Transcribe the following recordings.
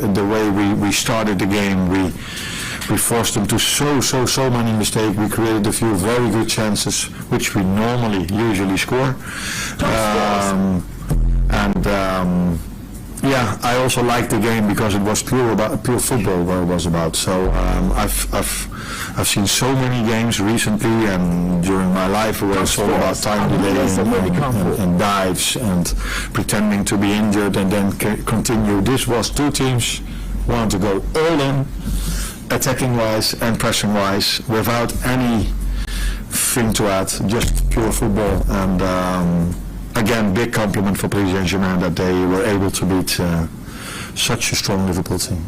the way we started the game. We forced them to so many mistakes. We created a few very good chances, which we usually score. Yeah, I also liked the game because it was pure football what it was about. So I've seen so many games recently and during my life where it's all about time delay and dives and pretending to be injured and then continue. This was two teams wanted to go all in, attacking wise and pressing wise, without anything to add, just pure football. And again, big compliment for Paris Saint-Germain that they were able to beat such a strong Liverpool team.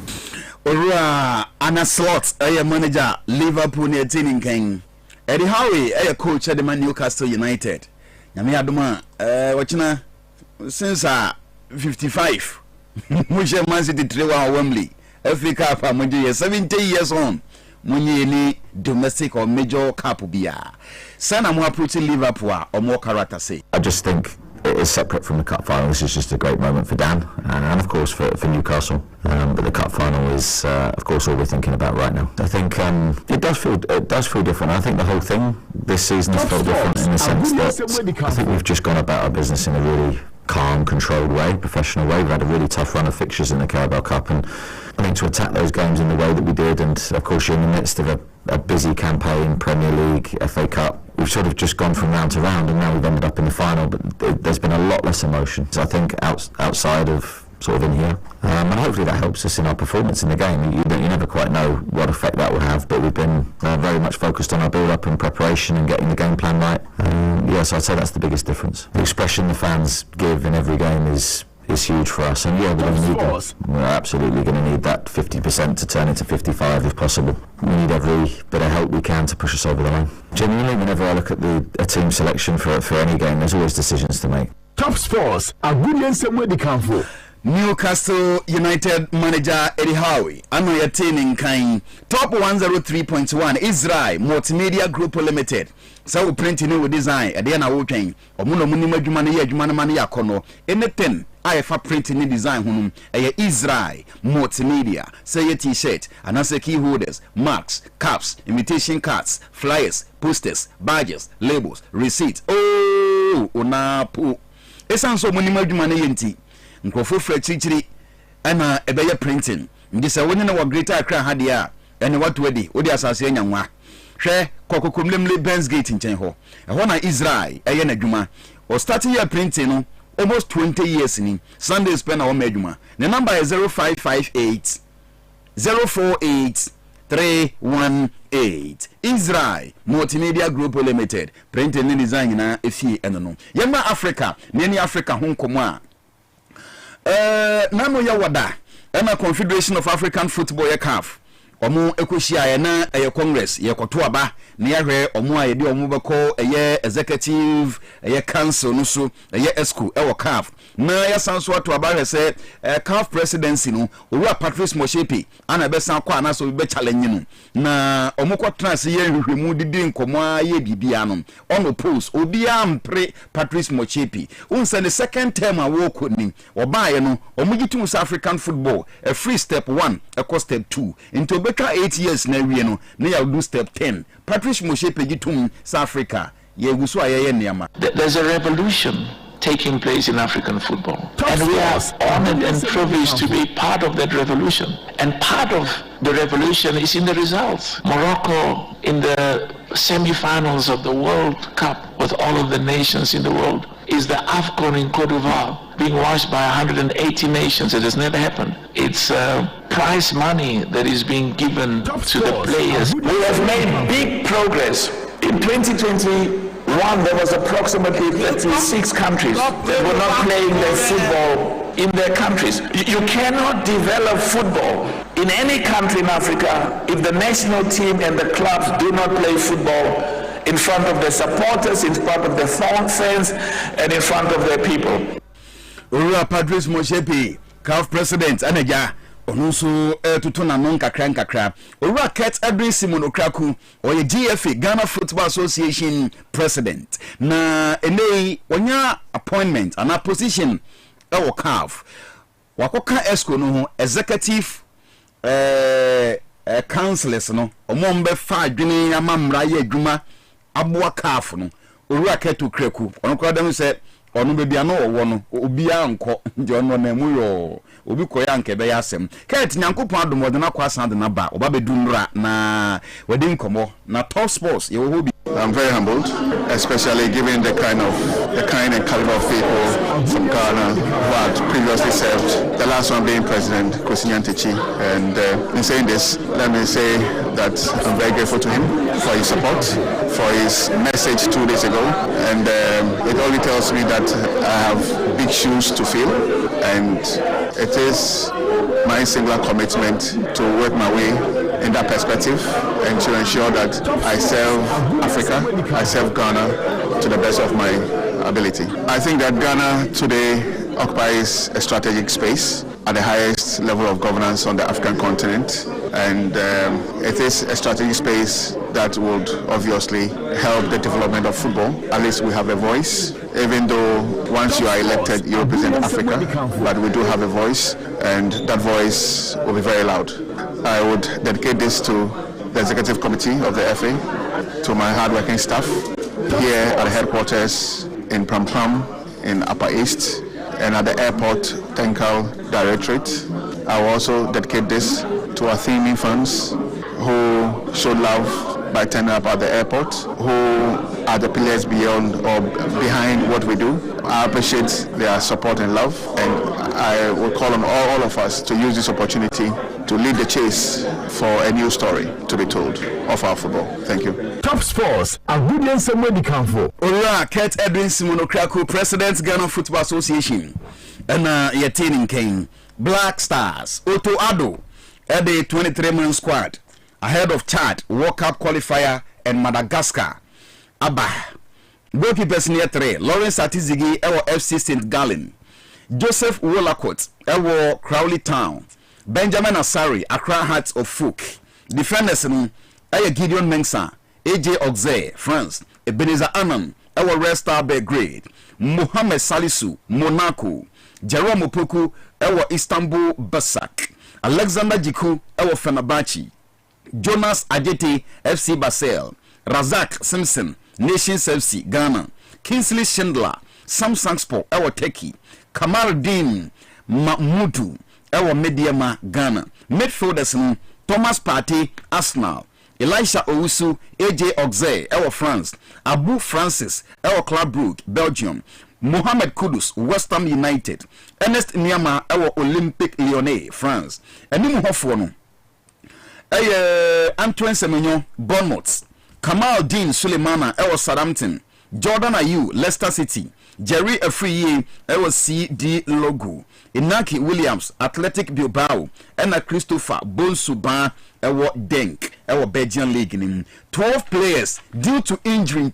Ora Anna Slot, a manager, Liverpool near Tinning King. Eddie Howe, a coach at the Newcastle United. Yami Aduma, watching since 55. Which a Man City 3-1 Wembley. FA Cup, 70 years on. Munye any domestic or major cup bia. Sana mo approaching Liverpool or more character say. I just think it is separate from the cup final. This is just a great moment for Dan and of course for Newcastle. But the cup final is of course all we're thinking about right now. I think it does feel different. I think the whole thing this season has felt different in the sense that I think we've just gone about our business in a really calm, controlled way, professional way. We've had a really tough run of fixtures in the Carabao Cup, and I think to attack those games in the way that we did, and of course you're in the midst of a busy campaign, Premier League, FA Cup, we've sort of just gone from round to round, and now we've ended up in the final, but there's been a lot less emotion, so I think outside of sort of in here, and hopefully that helps us in our performance in the game. You never quite know what effect that will have, but we've been very much focused on our build-up and preparation and getting the game plan right. So I'd say that's the biggest difference. The expression the fans give in every game is huge for us, and we're going to need that. We're absolutely going to need that 50% to turn into 55 if possible. We need every bit of help we can to push us over the line. Genuinely, whenever I look at a team selection for any game, there's always decisions to make. Top Sports, a good answer where they come from. Newcastle United manager Eddie Howe, ano ya team in kind. Top 103.1 Israel Multimedia Group Limited. So we print new design at the end of working. Omuno munima jumani ya jumani mani ya kono. Anything I have printing new design hunum. Israel Multimedia. Say a t-shirt, and answer key holders, marks, caps, invitation cards, flyers, posters, badges, labels, receipts. Oh, onapu. Esanso munima jumani yenti. Nkofo frechiri ana ebeye printing ndi se wonye na wa Greater Accra hadia ene what wedi odi asase nyanwa hwe kokokomlemle Benz Gate nchen ho eho na Israel eye na dwuma o starting year printing no almost 20 years ni Sunday spend na wo madwuma the number is 0558 048 318 Israel Multimedia Group Limited printing and design na efi eno no yema Africa neni Africa honkomo a nano ya wada ena Confederation of African Football ya CAF omo ekohia ya na Congress ya koto aba na ya hwe omo a yede omo beko executive council no so ESCO ewo CAF na ya sanso ato aba hwe se CAF presidency no owura Patrice Motsepe ana be san kwa na so be challenge no na omo kwatena se ye hwehwemu didi nkomo a ye bibia no on oppose obi ampre Patrice Motsepe unse the second term a wo koni oba ye no omo gitu South African football a free step 1 a step 2 into better 8 years na wie no na ya do step 10 Patrice Motsepe gitu South Africa ye guso aye niama. There's a revolution taking place in African football, and we are honored and privileged to be part of that revolution, and part of the revolution is in the results. Morocco in the semi-finals of the World Cup with all of the nations in the world is the AFCON in Cote d'Ivoire being watched by 180 nations. It has never happened. It's prize money that is being given to the players. We have made big progress. In 2021, there was approximately 36 countries that were not playing their football in their countries. You cannot develop football in any country in Africa if the national team and the clubs do not play football in front of their supporters, in front of their fans, and in front of their people. Patrice Motsepe, CAF president, Anaja, Onusu Tutuna non kakra. Ora Ket Edwin Simon Okraku, or a GFA, Ghana Football Association president. Na ene wanya appointment and a position our CAF. wakoka esco no ho executive councilors no omombe fa adwene amamra ye adwuma aboa CAF no owura keto kreku ono kwa dem se ono bebia no owo no obi anko nje ono na mu yo obi koya nke be yasem ket nyankopon adomode na kwa san de na ba oba bedunra na wadi nkomo na Top Sports ye wo hobi. I'm very humbled, especially given the kind and caliber of people from Ghana who had previously served, the last one being President Kwesi Nyantakyi. And in saying this, let me say that I'm very grateful to him for his support, for his message 2 days ago. And it only tells me that I have big shoes to fill, and it is my singular commitment to work my way in that perspective and to ensure that I serve Africa, I serve Ghana to the best of my ability. I think that Ghana today occupies a strategic space at the highest level of governance on the African continent, and it is a strategic space that would obviously help the development of football. At least we have a voice, even though once you are elected you represent Africa, but we do have a voice, and that voice will be very loud. I would dedicate this to the executive committee of the FA, to my hardworking staff here at the headquarters in Pram Pram in Upper East, and at the airport technical directorate. I will also dedicate this to our theming fans who showed love by turning up at the airport, who are the pillars beyond or behind what we do. I appreciate their support and love, and I will call on all of us to use this opportunity to lead the chase for a new story to be told of our football. Thank you. Top Sports, a good and somewhere the campo. Ora Kurt Edwin Simonokraku, President Ghana Football Association, and Yatinin King, Black Stars, Otto Addo, at the 23-man squad, ahead of Chad, World Cup qualifier, and Madagascar. Abba, goalkeepers near 3, Lawrence Atizigi, Ewo FC St. Gallen, Joseph Wolacott, Ewo Crowley Town, Benjamin Asari, Accra Hearts of Folk, defenders Aya Gideon Mensah, AJ Oxlade, France, Ebenezer Annan, Ewo Red Star Belgrade, Mohamed Salisu, Monaco, Jerome Opoku, Ewo Istanbul Basak, Alexander Jiku, Ewo Fenerbahce, Jonas Ajeti, FC Basel, Razak Simpson, Nations FC Ghana, Kingsley Schindler, Samsung Sport, Ewo Turkey, Kamaldeen Mahmoud, Ewo Mediama Ghana, midfielders Thomas Partey, Arsenal, Elisha Owusu, AJ Oxlade, Ewo France, Abu Francis, Ewo Club Brugge, Belgium, Mohamed Kudus, West Ham United, Ernest Nyama, Ewo Olympique Lyonnais, France, Enimu Hofono, Antoine Semenyo, Bournemouth, Kamaldeen Sulemana, Ewo Southampton, Jordan Ayew, Leicester City, Jerry Afriye, Ewo CD Logo, Inaki Williams, Athletic Bilbao, Ena Christopher Bonsuba, Ewo Denk, Ewo Belgian League. 12 players due to injury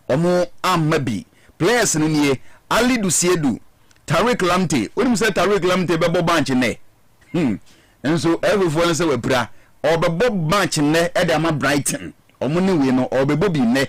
omo amabi. Players nunye Ali Dusiedu, Tariq Lamptey. What do you say Tariq Lamptey bebo bench ne? And so everyone say we bra or bebo bench ne edama Brighton. Omuni we no or bebo bi ne.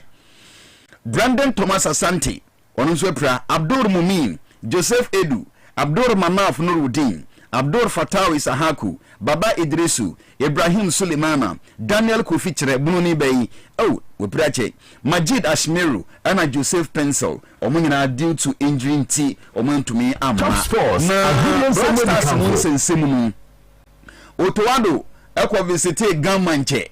Brandon Thomas Asante, onunso pra Abdul Mumin, Joseph Edu, Abdul Manaf Nuruddin, Abdul Fatawi Sahaku, Baba Idrisu, Ibrahim Sulemana, Daniel Kofichre Bununi Bay, oh, we preach Majid Ashmeru, and Joseph Pencil, Omuna due to injury T, Oman to me, Top Sports, Simon Otoado, Equa visited Gamanche,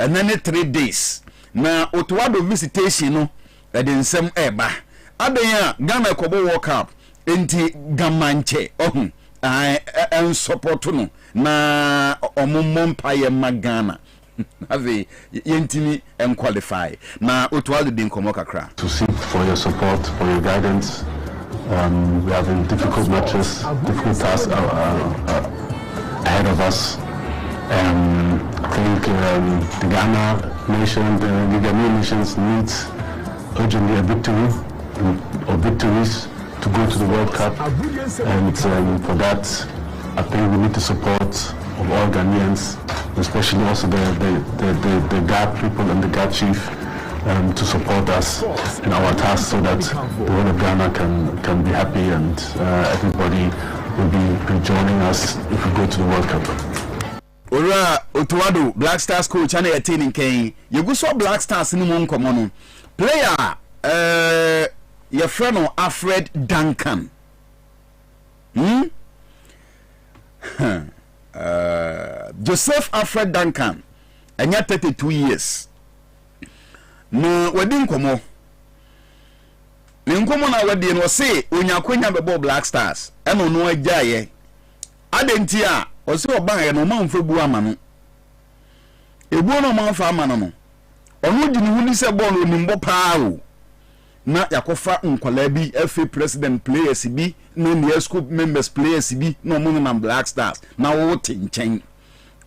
and then 3 days. Na Otoado visitation no, and some eba. Adaya, Ghana Kobo World Cup, enti Gamanche, oh. I support no na omumon paye magana have yentimi and qualify na Otuado din komo kakra to seek for your support, for your guidance. We have difficult matches, difficult tasks ahead of us. I think the Ghana nation, the Ghanaian nations needs urgently a victory or victories to go to the World Cup, and for that I think we need the support of all Ghanaians, especially also the GAP people and the GAP chief, to support us in our task so that the whole of Ghana can be happy and everybody will be joining us if we go to the World Cup. Ora Otuado Black Stars coach and a team in Kane. You go so Black Stars in one common player. Your friend Alfred Duncan. Joseph Alfred Duncan. And you're 32 years. No, we didn't come on. Ninkomo na we no say onyakwenya bebo Black Stars e no no ajaye adenti a o se oban ye no manfo bu amano ebu no manfo amano no ono di ne huni se ball onimbo paa na yakofa nkola bi FA president players bi no ne school members players bi no mo na Black Stars na wo tenchen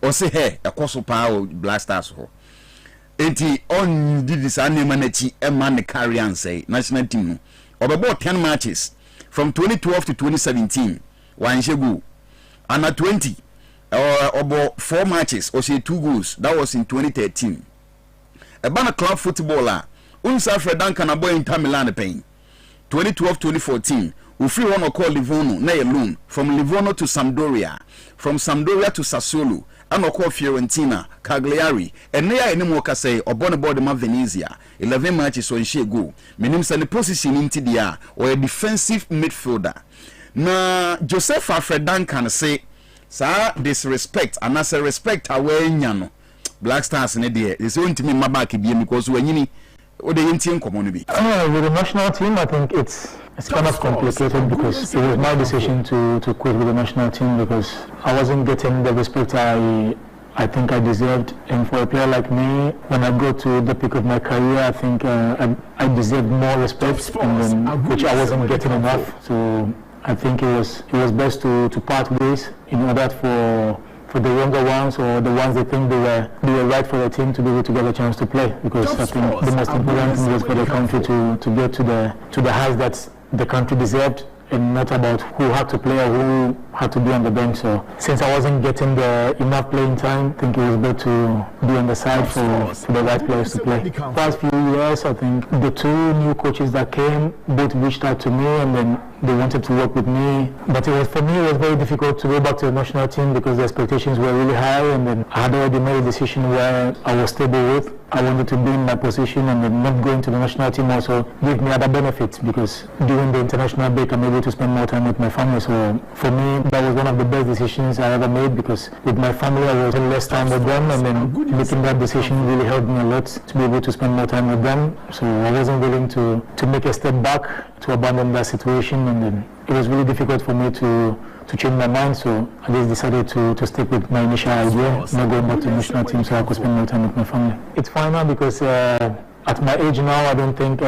o se he yakoso paa Black Stars ho enti on did this anema na chi e man carry and say national team no about 10 matches from 2012 to 2017 one shegu and at 20 about 4 matches or say 2 goals that was in 2013 about club footballer Alfred Duncan a boy in Inter Milan pain 2012-2014 we free one call Livorno na loan from Livorno to Sampdoria from Sampdoria to Sassuolo and call Fiorentina Cagliari and near any more say or born about the Venezia 11 matches on she go meaning the position into the or a defensive midfielder na Joseph Alfred Duncan say sir disrespect and as a respect away nyano Black Stars in there they say to me my back because when you with the national team, I think it's kind of complicated because it was my decision to quit with the national team because I wasn't getting the respect I think I deserved. And for a player like me, when I go to the peak of my career, I think I deserved more respect, which I wasn't getting enough. So I think it was best to part ways in order for the younger ones or the ones that think they were right for the team to be able to get a chance to play, because I think the most important thing was for the country to get to the heights that the country deserved, and not about who had to play or who had to be on the bench. So since I wasn't getting enough playing time, I think it was better to be on the side for the right players to play. Past few years, I think the 2 new coaches that came both reached out to me and then they wanted to work with me. But for me, it was very difficult to go back to the national team because the expectations were really high, and then I had already made a decision where I was stable with. I wanted to be in my position, and then not going to the national team also gave me other benefits because during the international break I'm able to spend more time with my family. So for me, that was one of the best decisions I ever made because with my family I was less time with them, and then making that decision really helped me a lot to be able to spend more time with them. So I wasn't willing to make a step back, to abandon that situation, and then it was really difficult for me to change my mind, so I just decided to stick with my initial idea, not going back to the national team so I could spend more time with my family. It's fine now because at my age now, I don't think,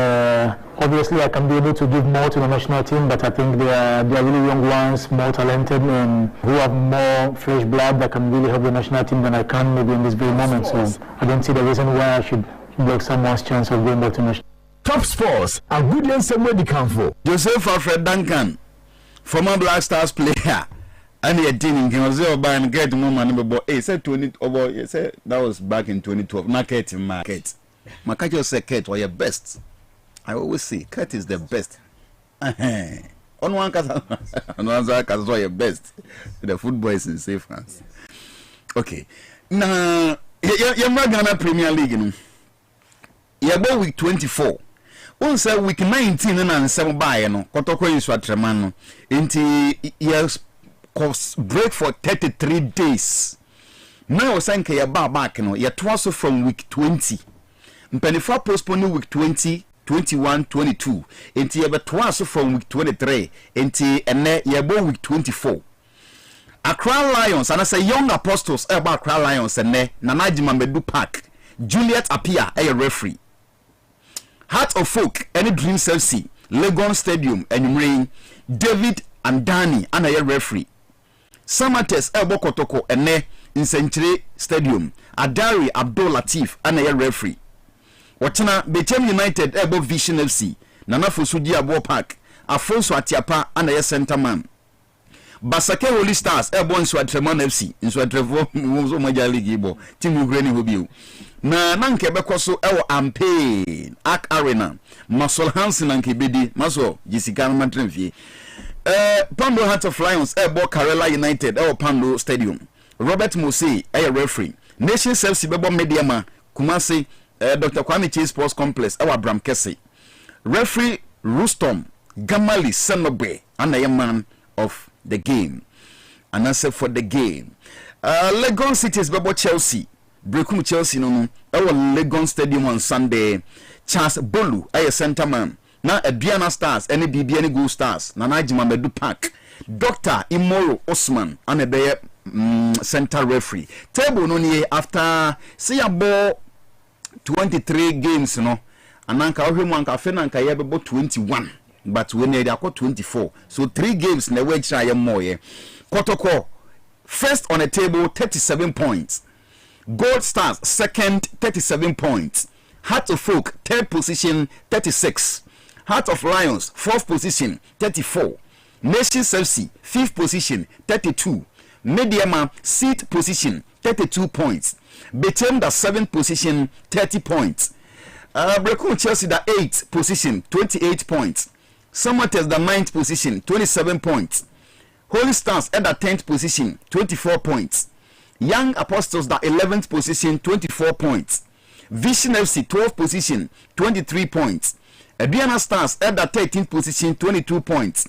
obviously I can be able to give more to the national team, but I think they are really young ones, more talented, and who have more fresh blood that can really help the national team than I can maybe in this very moment. So I don't see the reason why I should block someone's chance of going back to national. Top Sports, a good and somewhere to come for. Joseph Alfred Duncan, former Black Stars player, and he didn't and get moment. He said 20 over. He said that was back in 2012. Not Kurt in market. Makacho said Kurt was your best. I always say Kurt is the best. On one case, on one side, was your best. The football is in safe hands. Okay, now you're not Ghana Premier League. You're about week 24. On say week 19 and 7 by no kotoko yi swatreman no enti yes break for 33 days. Now sanke ya back no ya twaso from week 20 mpanifa postpone week 20 21 22 enti ya twaso from week 23 enti ene ya bo week 24. Accra Lions and I say young apostles about Accra Lions ene Nanajima Medu Park Juliet Apia referee. Heart of Folk, any Dreams FC, Legon Stadium, and Rain, David and Danny, and a referee. Samates Elbo Kotoko, and Ne in Century Stadium, Adari Abdul Latif, and a referee. Watana, Betem United, Elbo Vision FC, Nana Fusudi Abo Park, Afonso Atiapa, and a center man. Basake Holy Stars, Elbo in Swatreman FC, in Swatrevo, Muzo Majaligibo, Timu Granny Hobio. Na nanke bekoso ewo Ampane Arc Arena Masol Hansen and Kibedi Maso Jessica Mantrenfie Pando Heart of Lions Bo Karela United Pando Stadium. Robert Mosey referee. Nation Service Bebo Mediama Kumasi Dr. Kwame Chase Sports Complex Bram Kese. Referee Rustom Gamali Sanobe and a man of the game. And answer for the game. Legon City's Bebo Chelsea. Brekum Chelsea no Legon Stadium on Sunday. Charles Bolu center man. Na Adriana Stars any BB any Gold Stars. Nana Jimamedu Park. Dr. Imoro Osman and a center referee. Table no nie after see about 23 games no. Ananka ohemu anka fe nanka ye bebo 21. But we need akọ 24. So 3 games na we try more ye. Kotoko first on the table 37 points. Gold Stars second 37 points. Heart of Folk third position 36. Heart of Lions fourth position 34. Nations FC fifth position 32. Mediama sixth position 32 points. Betem the seventh position 30 points. Brekum Chelsea the 8th position 28 points. Samates the 9th position 27 points. Holy Stars at the 10th position 24 points. Young Apostles the 11th position 24 points. Vision FC 12th position 23 points. Adriana Stars at the 13th position 22 points.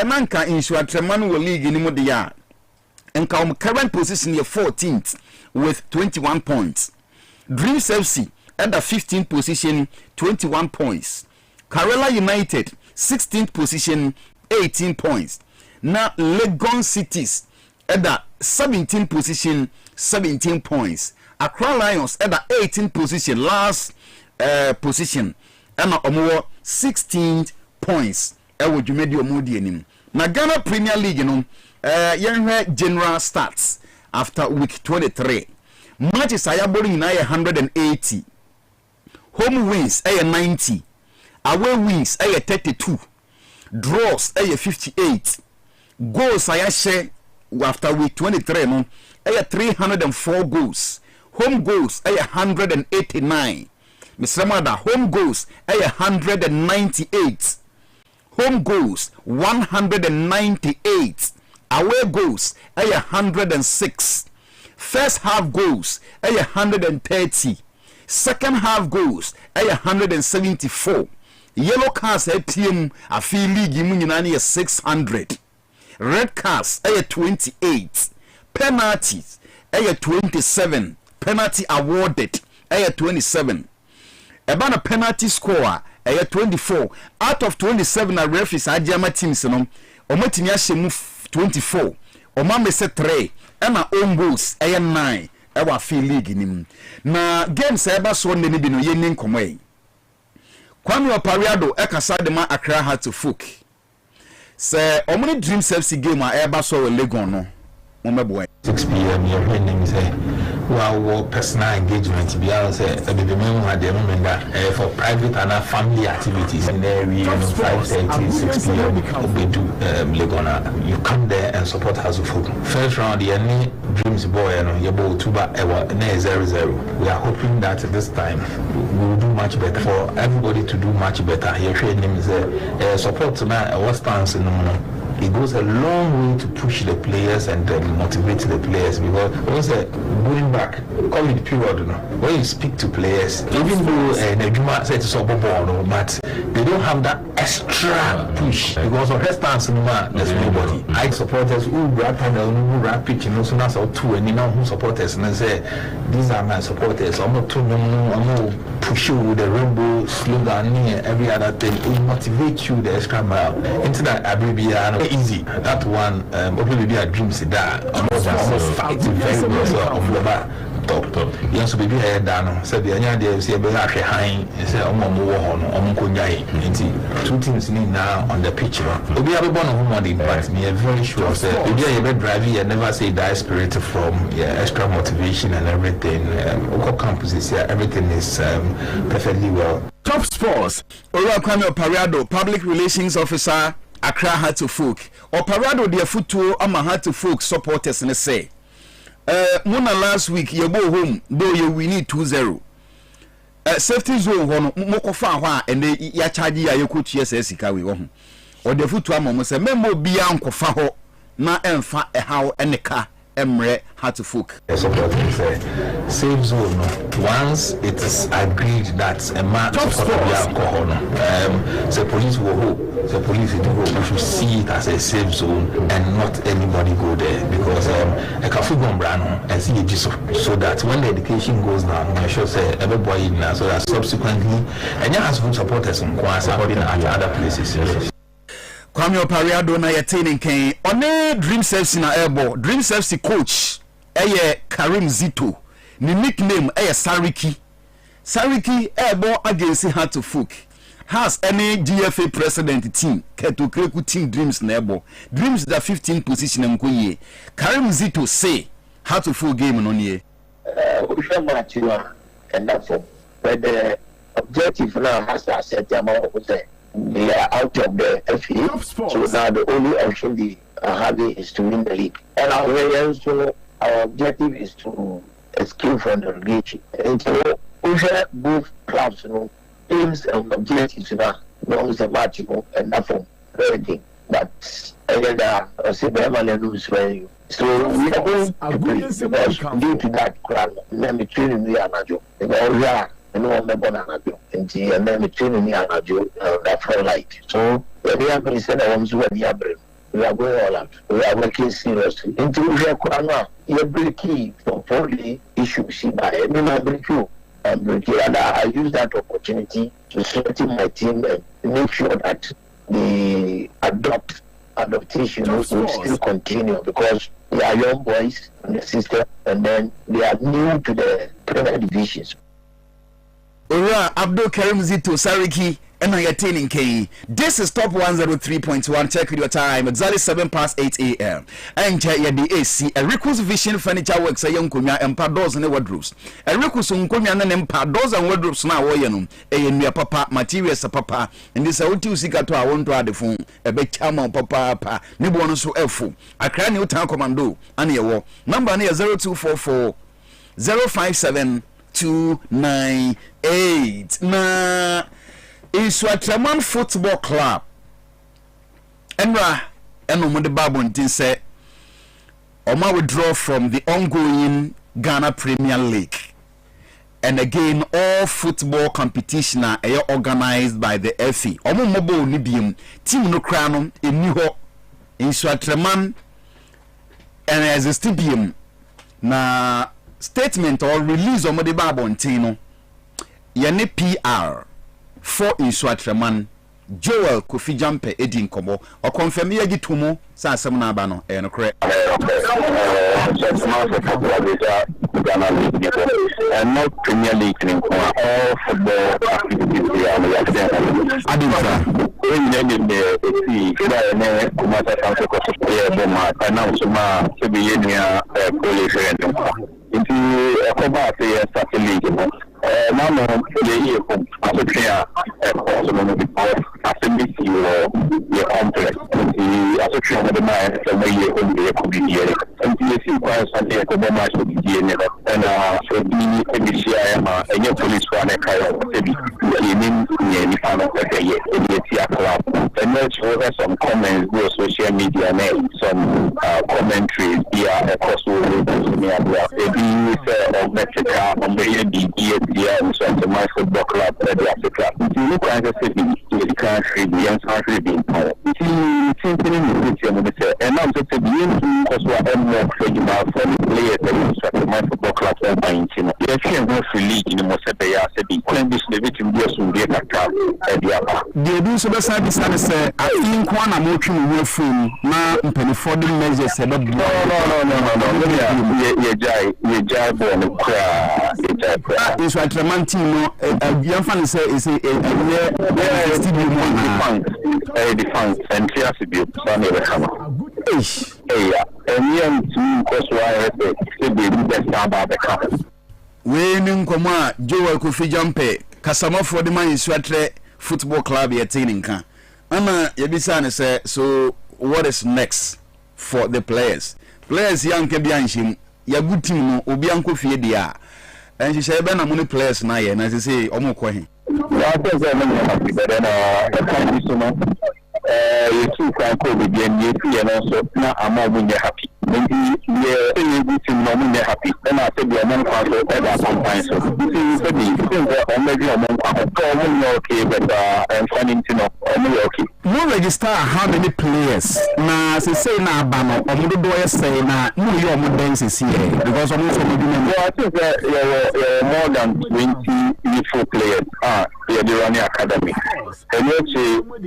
Manka in Tremanu League in Modia. And current position here 14th with 21 points. Dreams FC at the 15th position 21 points. Karela United 16th position 18 points. Now Legon Cities at the 17th position 17 points. Accra Lions at the 18th position last position and omo 16 points. Ewo Jumedi Omodi enim. Na Ghana Premier League yenhwe general stats after week 23. Matches ayabori na 180. Home wins 90. Away wins 32. Draws 58. Goals share after week 23 no 304 goals. Home goals 189. Mr. Mada, home goals 198. Home goals 198. Away goals 106. First half goals 130. Second half goals 174. Yellow cards team a feel league munyana 600. Red cards 28. Penalties 27. Penalty awarded 27. About a penalty score 24. Out of 27 a referees ajama teams no omotimi ashemu 24. Omame se 3 and a own goals 9. Ewa feel league nim. Na games eba so ne bi no ye nin komai. Kwame Opariado ekasa de ma Accra Heart of Folk. Se omni Dreams FC game a eba so we Legon no. Momebo 6 p.m. your name say wow personal engagement be able say the member at the moment that for private and family activities in the area 5:30 6 p.m. we do Legona. You come there and support House of Folk. First round the any Dreams boy and your ball 0-0. We are hoping that this time we will do much better for everybody to do much better. Your name is support tonight what stance in the it goes a long way to push the players and motivate the players because once going back COVID period when you speak to players even though Nejuma said it's a ball but they don't have that extra push because of her stance there's nobody. I supporters who rap panel who rap pitch and also now two and now who supporters and say these are my supporters I'm not too I'm push you with the rainbow slogan every other thing it will motivate you the extra mile into that Abibia easy that one probably be a dream that almost fighting very well on the top yes so baby head down said the anya dey say be ahwe han say omo wo ho no omo konyae nti two teams ni now on the pitch obi abebo no homody but me very sure say baby you be driving you never say that spirit from extra motivation and everything Oko campus is here everything is perfectly well. Top Sports Ora Kwame Opariado public relations officer Accra Heart of Folk Opariado de futuo ama Heart of Folk supporters ne say Mona last week you go home though you we need 2-0 safety zone hono mokofa ho a ene ya charge ya yokotu sika we ho or the foot among say memo beyond kofaho na emfa how eneka emre Hartlefolk. Safe zone. Once it is agreed that a man is supposed to be alcohol, the police will hope. The police we should see it as a safe zone and not anybody go there because a cafe bombrano and see it so that when the education goes down, I should say everybody in so that subsequently and has good supporters in supporting at other places. Kwame Opariado na yetene ken one Dream FC na airborne Dream FC coach Karim Zito ni nickname Sariki airborne against Hartlefolk has any GFA president team keto kreku team Dreams na airborne Dreams the 15th position mkoye Karim Zito say Hartlefolk game no nie and that's but the objective now has to set them up they are out of the FA, so now the only option they are having is to win the league. And our objective is to escape from the relegation. And so, both clubs, aims and objectives now, it's a match, and nothing, everything. But I say, lose value. So we are going to play because due to that crowd, let me train in the Anajo. Because and then the training that for light. So we are going to send our we are going all out. We are working seriously. Until we are every key for all the issues by every member and I use that opportunity to strengthen my team and make sure that the adaptation will still continue because they are young boys in the system and then they are new to the Premier divisions. Ora Abdul Karim Zito Sariki and I attaining K. This is top 103.1. Check with your time. Exactly 7:08 a.m. And check the AC. A Rikus Vision Furniture Works. A young Kumya and Pados and wardrobes. A Rikus Unkumya and Pados and wardrobes now. A near papa materials papa. And this out to seek to I want to add the phone. A big chama papa. Nibono so elfu. I can new town commando. And your number near 0244 057 298 na Iswatraman Football Club enra eno de babontin say Oma withdraw from the ongoing Ghana Premier League and again all football competition are organized by the FA omo mobo ni biem team no kra no eni ho Iswatraman and as a stadium na statement or release on the Babontin Yane PR for Iswatraman Joel Kofi Jampe Edin Kobo or confirm ye gitumo sa semna bano and correct and not Premier League in all football activities into a combat league. Now, the year from Asocrea, possible before Assembly or your complex. The Asocrea of the mind, the way you could be here. And the sequence and the Obama should be here. And so the ABCIM and your police one a kind of city in the fan of the year in the Tia Club. And let's over some comments, go social media, and some commentaries via across the world. Of Mexico, on the my football club, the Africa. You look at the city, the country, the country being power. And I'm just saying, because we are more for the players that my football club are buying. The actual North League in the Mosebea city, when this division goes to get a club at the upper. The abuse of the service, I think one am working with phone now, penny for the measures. No. You born a cry. It's like the man team. Young fan say is a defunct and Tiasibu, Sunday the Hammer. And young team, because why the best about the cup. Winning Koma, Joel Kofi Jampe, Kasama for the man in Swatre Football Club, you're attaining. Anna Yabisane say, so what is next for the players? Players young can be him. Ya good team no obi anko fie dia and she say be na money players na ye and I say omo ko he I think I mean but then I can't so much you two can call with the NDP and also now I'm more happy. Maybe the team not happy. Then I said the amount of ever sometimes. So this is the maybe among okay, but I'm finding to know okay. You register how many players? Na say na bano. Omudo do say na no you omudo dance here because omudo so mudo. I think there more than 20 youthful players. The Running Academy. And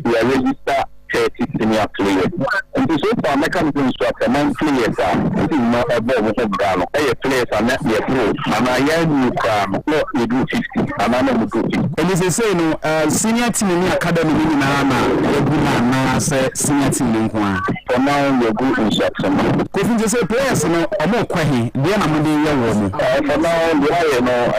we are registered 30 senior players. And so far, mechanism structure, among players it is not above what Ghana. Players are not yet pro. And I am new crime, not we do 50. And I'm not do 50. And as I say, no, senior team in the academy in Nana, say senior team in Kwan. For now, you're good instruction. Could you say players, no, or more quahi, then I'm going to for now, you know,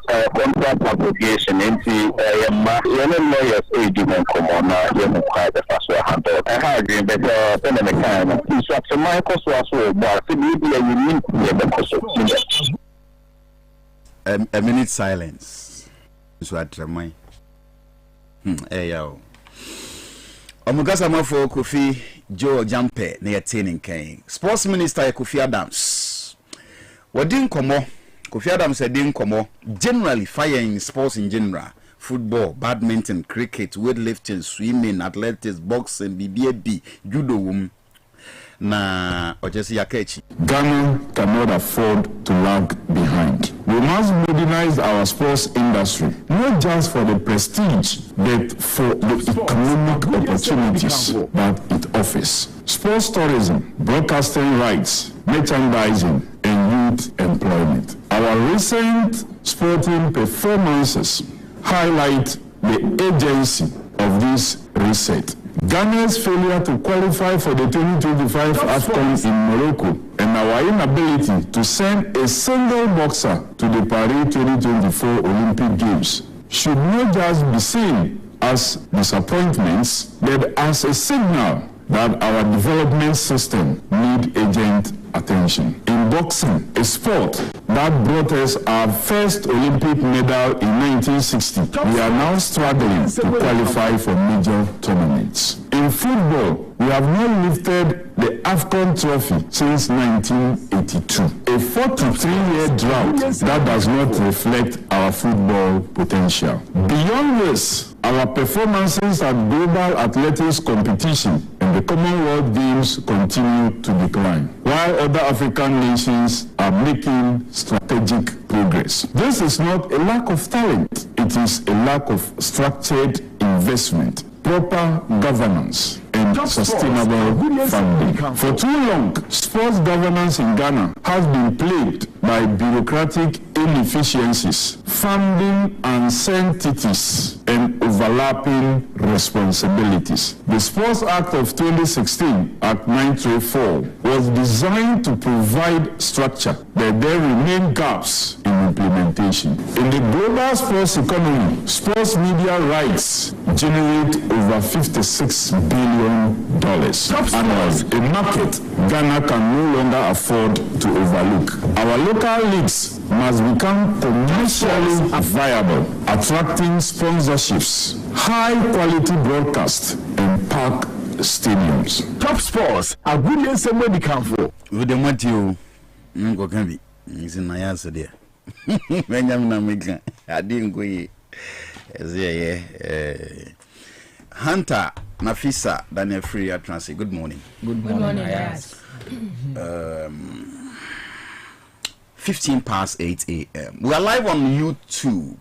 a contract application into a lawyers agreement come on now, you quite the first one handle. I have agreed that then the kind of instruction my cost was so but maybe a unique a minute silence. So at my yo. Omugasa mafo Kofi Joe Jampe na yetinin kan. Sports Minister Kofi Adams. Wadin komo Kofi Adams said din komo generally fire in sports in general. Football, badminton, cricket, weightlifting, swimming, athletics, boxing, BBAB, judo. Na Ojesi Yakechi. Ghana cannot afford to lag behind. We must modernize our sports industry, not just for the prestige, but for the economic opportunities that it offers. Sports tourism, broadcasting rights, merchandising, and youth employment. Our recent sporting performances highlight the agency of this reset. Ghana's failure to qualify for the 2025 AFCON in Morocco and our inability to send a single boxer to the Paris 2024 Olympic Games should not just be seen as disappointments, but as a signal that our development system needs urgent attention. In boxing, a sport that brought us our first Olympic medal in 1960, we are now struggling to qualify for major tournaments. In football, we have not lifted the AFCON trophy since 1982. A 43-year drought that does not reflect our football potential. Beyond this, our performances at global athletics competition and the Commonwealth Games continue to decline, while other African nations are making strategic progress. This is not a lack of talent, it is a lack of structured investment, proper governance, and sustainable funding. For too long, sports governance in Ghana has been plagued by bureaucratic inefficiencies, funding uncertainties, and overlapping responsibilities. The Sports Act of 2016, Act 934, was designed to provide structure, but there remain gaps in implementation. In the global sports economy, sports media rights generate over $56 billion annually, a market Ghana can no longer afford to overlook. Our local leagues must become commercially viable, attracting sponsorships, high-quality broadcast, and park stadiums. Top sports are good in some way for. With the Matthew, Ngo Kambi, is in my answer there. Benjamin, I didn't go. Hunter Nafisa Daniel Free at Transit. Good morning. Good morning. Yes. 15 past 8 a.m. We are live on YouTube.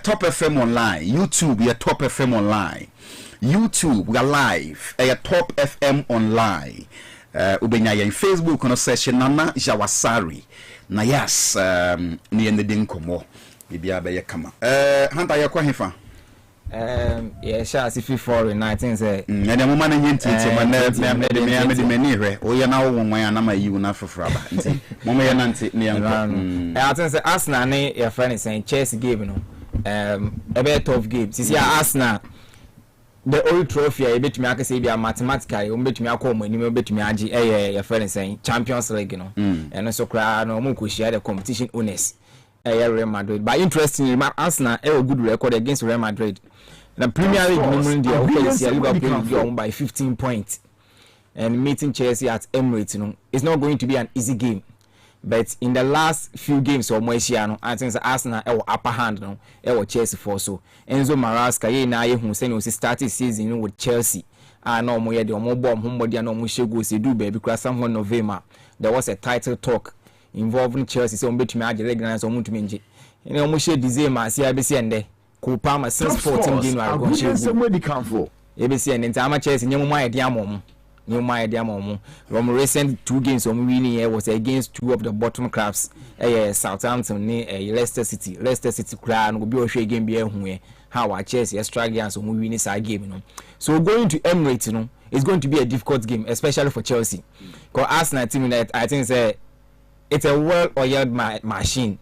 Top FM online. YouTube, we are Top FM online. YouTube, we are live. Top FM online. Ubenya in Facebook on a session Nana Jawasari. Na yes, ni ende din komo. Bibia be kama. Hunter yakwa hefa. Yeah, sure. If you fall in 19 say. And the woman in Tinty, my name, many re. Oh, you know, when I am a you na for fraba. Mama, you're not near. I think say Arsenal, your friend is saying chess game, you know. A bit tough game. See, Arsenal. The old trophy, I bet me I can say be a mathematical. You bet me I call when you bet me I your friend is saying Champions League, you know. And also cry no more share the competition owners. Real Madrid. But interestingly, Arsenal have a good record against Real Madrid. The Premier League India Liverpool by 15 points and meeting Chelsea at Emirates. It's not going to be an easy game. But in the last few games of Moesiano, I think Arsenal upper hand Chelsea for so. Enzo Maresca who said he started season with Chelsea. No more the bomb homebody no mushego se do baby because someone November there was a title talk involving Chelsea so bet me age recognize omuntu menje. You know mushe Dizema CIBC and Kupama since 14 game are going to somewhere they come for. ABC and Tama Chelsea nyemu my diamom. From recent 2 games on winning was against 2 of the bottom clubs, Southampton Leicester City. Leicester City crowd will be a game be here. How our Chelsea extravagance on winning side game, So going to Emirates, it's going to be a difficult game, especially for Chelsea. Because Arsenal team that I think it's a well-oiled machine.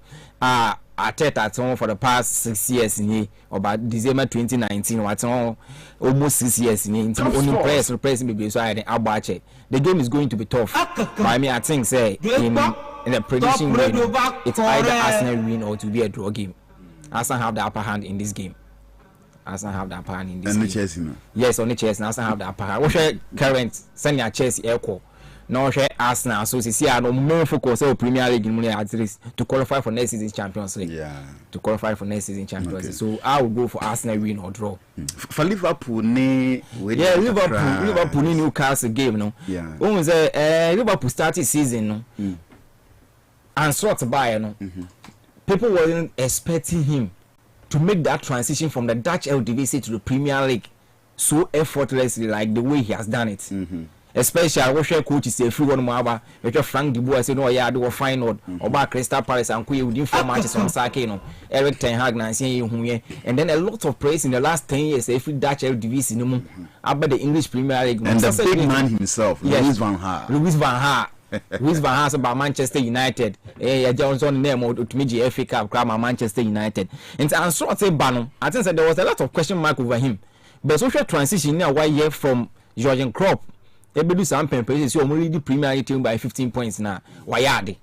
Arteta at home for the past 6 years in here, about December 2019, at home almost 6 years in here. Only press maybe so I Abache. The game is going to be tough. But I mean, I think in the prediction game, it's either Arsenal win or to be a draw game. Arsenal have the upper hand in this game. Arsenal have the upper hand in this game. Chelsea, no? Yes, only Chelsea. Arsenal have the upper hand. What's your current senior Chelsea echo? No, Arsenal. So see, I no more focus on Premier League at least to qualify for next season Champions League. Yeah. To qualify for next season Champions League. So I will go for Arsenal win or draw. For Liverpool, Liverpool Newcastle game, no. Yeah. Liverpool started season, no. And sort by, no. People weren't expecting him to make that transition from the Dutch LDVC to the Premier League so effortlessly, like the way he has done it. Especially I wish coach is a free one more Frank de Boer said no yeah do fine or about Crystal Palace and within 4 matches on Sake Eric Ten Hag and then a lot of praise in the last 10 years every Dutch LDVC no about the English Premier League and the big man himself, yes. Louis van Gaal. Louis van Gaal about Manchester United Johnson name or to me FA Cup Manchester United and sort of ban I think there was a lot of question mark over him but social transition now why year from Jurgen Klopp do some preparations so only the Premier League team by 15 points now why are they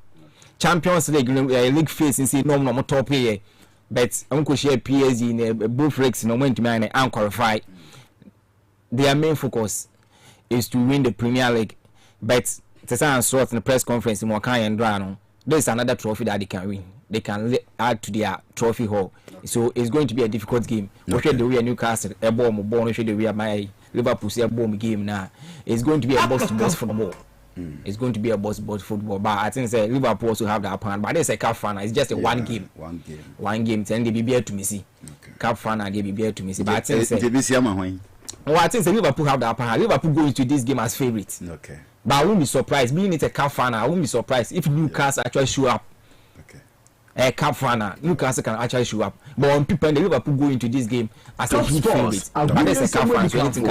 Champions League league phase and say no top here but uncle share PSG in both leagues no went to me and qualify their main focus is to win the Premier League but to sort in the press conference in Mokai and Drano there's another trophy that they can win they can add to their trophy haul so it's going to be a difficult game okay. The way Newcastle a bomb born the way my Liverpool say a bomb game now it's going to be a boss football it's going to be a boss football but I think Liverpool also have the upper hand but there's a cup final it's just a one game and they be here to me see cup final they be here to me see but I think I think Liverpool have the upper hand Liverpool go into this game as favorites okay but I won't be surprised being it a cup final I won't be surprised if Newcastle actually show up a cup final Newcastle can actually show up but when people in the Liverpool go into this game as a huge favorite but there's a cup final so anything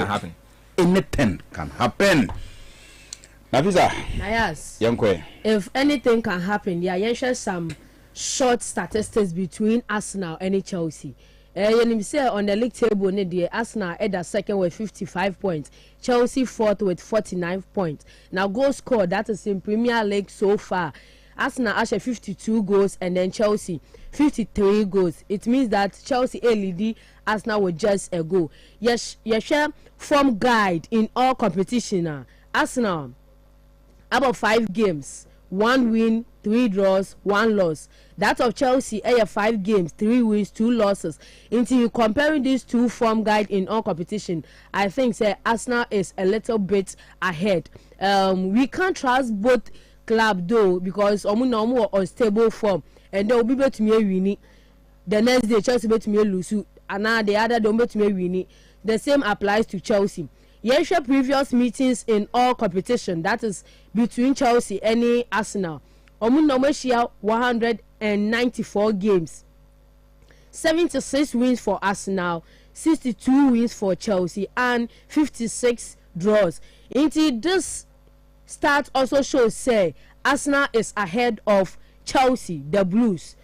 can happen Nafisa yes Yankwe if anything can happen you share some short statistics between Arsenal and Chelsea you say on the league table Arsenal at second with 55 points Chelsea fourth with 49 points now goal score that is in Premier League so far Arsenal actually 52 goals and then Chelsea 53 goals. It means that Chelsea lead Arsenal with just a goal. Yes, share form guide in all competition. Arsenal about 5 games, 1 win, 3 draws, 1 loss. That of Chelsea 5 games, 3 wins, 2 losses. Until you comparing these two form guide in all competition, I think Arsenal is a little bit ahead. We can't trust both club though because omu on stable form and they will be able to me winning the next day Chelsea bet me lose and now the other don't bet me winning the same applies to Chelsea yes previous meetings in all competition that is between Chelsea and Arsenal omu share 194 games 76 wins for Arsenal 62 wins for Chelsea and 56 draws into this stat also shows Arsenal is ahead of Chelsea, the Blues.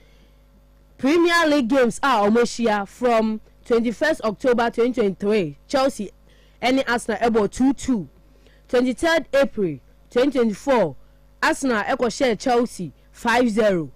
Premier League games are almost here from 21st October 2023. Chelsea and Arsenal about 2-2. 23rd April 2024. Arsenal equal share Chelsea 5-0.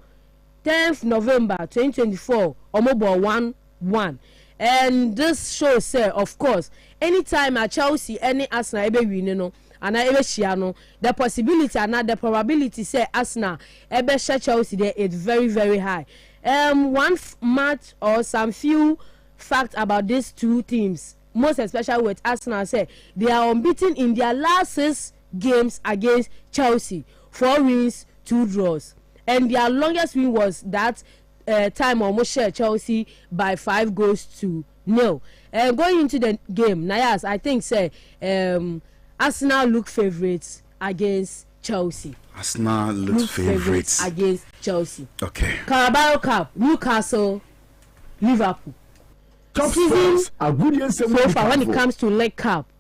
10th November 2024. Omobo 1-1. and this shows say of course anytime at Chelsea any Arsenal ebe win no and ebe shia no the possibility and the probability say Arsenal ebe share Chelsea there is very very high. One match or some few facts about these two teams, most especially with Arsenal, say they are unbeaten in their last 6 games against Chelsea, 4 wins, 2 draws, and their longest win was that time almost share Chelsea by 5 goals to 0. Going into the game, Nayas, I think say Arsenal look favorites against Chelsea. Arsenal look favorites against Chelsea. Okay. Carabao Cup, Newcastle, Liverpool. Top scores are good so far when it comes to League Cup,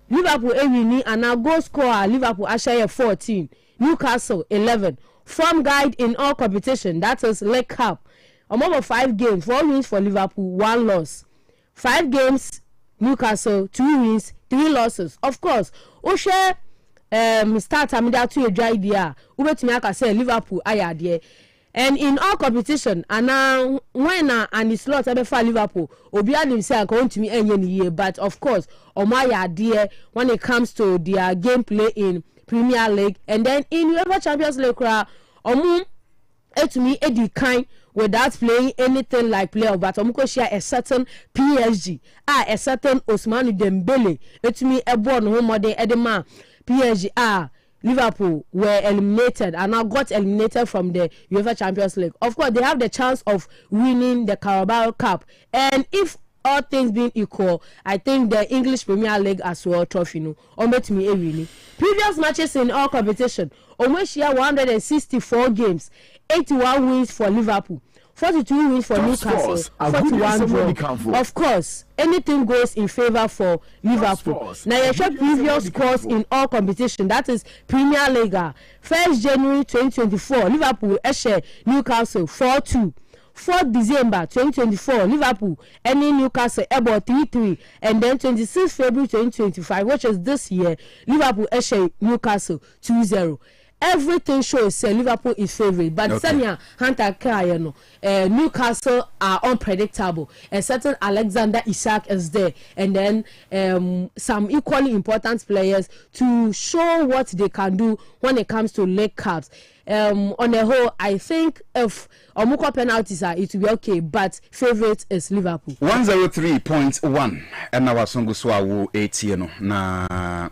Liverpool winning and now goal scorer Liverpool actually 14, Newcastle 11. Form guide in all competition, that is League Cup. Among 5 games, 4 wins for Liverpool, 1 loss. 5 games, Newcastle, 2 wins, 3 losses. Of course, Oshe start amida to a dry idea. Ubetumi aka say Liverpool ayade. And in all competition, and now when and it's lot ebe for Liverpool, obianim say going to me any year. But of course, Omaya idea when it comes to their gameplay in Premier League and then in UEFA Champions League, Omu to me Eddie kind without playing anything like playoff, but Omuko share a certain PSG, a certain Ousmane Dembele, to me a born home model Edema PSG Liverpool were eliminated and now got eliminated from the UEFA Champions League. Of course, they have the chance of winning the Carabao Cup, and if all things being equal, I think the English Premier League as well trophy no to me really. Previous matches in all competition, Omeshia 164 games, 81 wins for Liverpool, 42 wins for Newcastle, 41 draw. Of course, anything goes in favor for Liverpool. Now you check previous scores in all competition, that is Premier League. 1st January 2024, Liverpool Eshe Newcastle 4-2. 4th December 2024, Liverpool ending Newcastle about 3-3, and then 26th February 2025, which is this year, Liverpool Eshe Newcastle 2-0. Everything shows Liverpool is favorite, but Sanya Hunter Kayano, Newcastle are unpredictable. A certain Alexander Isak is there, and then some equally important players to show what they can do when it comes to League Cups. On the whole, I think if Omuko penalties are, it will be okay, but favorite is Liverpool. 103.1 and our Songo Swawu 80 na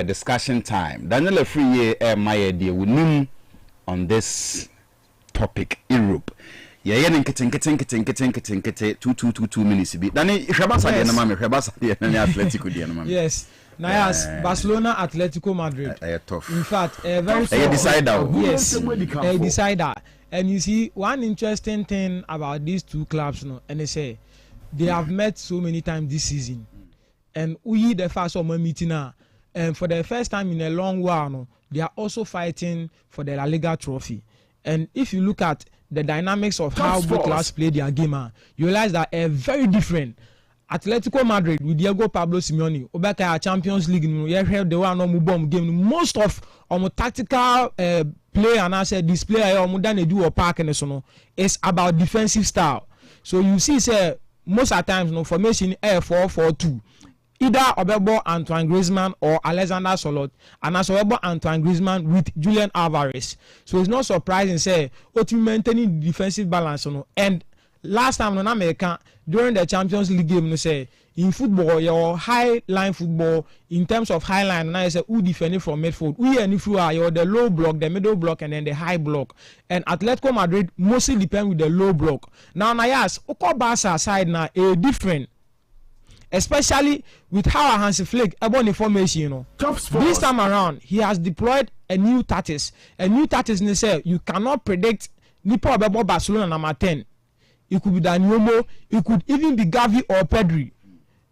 discussion time. Daniel Free my idea we name on this topic Europe. Yeah, yen kitten 2 minutes be. Dani Shabasa de na mama Shabasa de na Atletico de na mama. Yes. Now yes, Barcelona, Atletico Madrid. Tough. In fact, very decider. Yes, a decider. And you see, one interesting thing about these two clubs, and they say they have met so many times this season, and we the first summer meeting now, and for the first time in a long while, they are also fighting for the La Liga trophy. And if you look at the dynamics of how both clubs play their game, you realize that are very different. Atletico Madrid with Diego Pablo Simeone, Obeka Champions League, you heard the one on bomb game. Most of tactical play and I said display than they do or park and so it's about defensive style. So you see, say most of the times, formation 4-4-2. Either Obebo Antoine Griezmann or Alexander Sørloth, and as Obebo Antoine Griezmann with Julian Alvarez. So it's not surprising, say, to maintaining the defensive balance, and last time in America during the Champions League game, you say in football, your high line football in terms of high line, and I say who defending from midfield, we and if you are you're the low block, the middle block, and then the high block. And Atletico Madrid mostly depend with the low block. Now I ask, Oko Barca side now a different, especially with how Hansi Flick about the formation, this time around he has deployed a new tactics. A new tactics, they say you cannot predict Nipo about Barcelona number 10. It could be Daniel, it could even be Gavi or Pedri.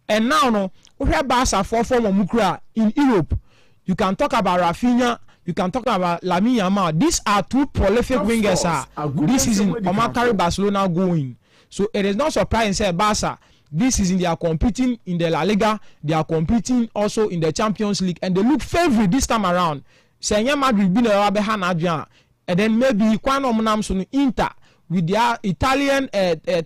And now, we have Barca for form of Mukra in Europe. You can talk about Rafinha, you can talk about Lamine Yamal. These are two prolific wingers. This season, carry Barcelona going. So it is not surprising, say Barca. This season they are competing in the La Liga, they are competing also in the Champions League, and they look favorite this time around. Say Madrid been a and then maybe Inter with their Italian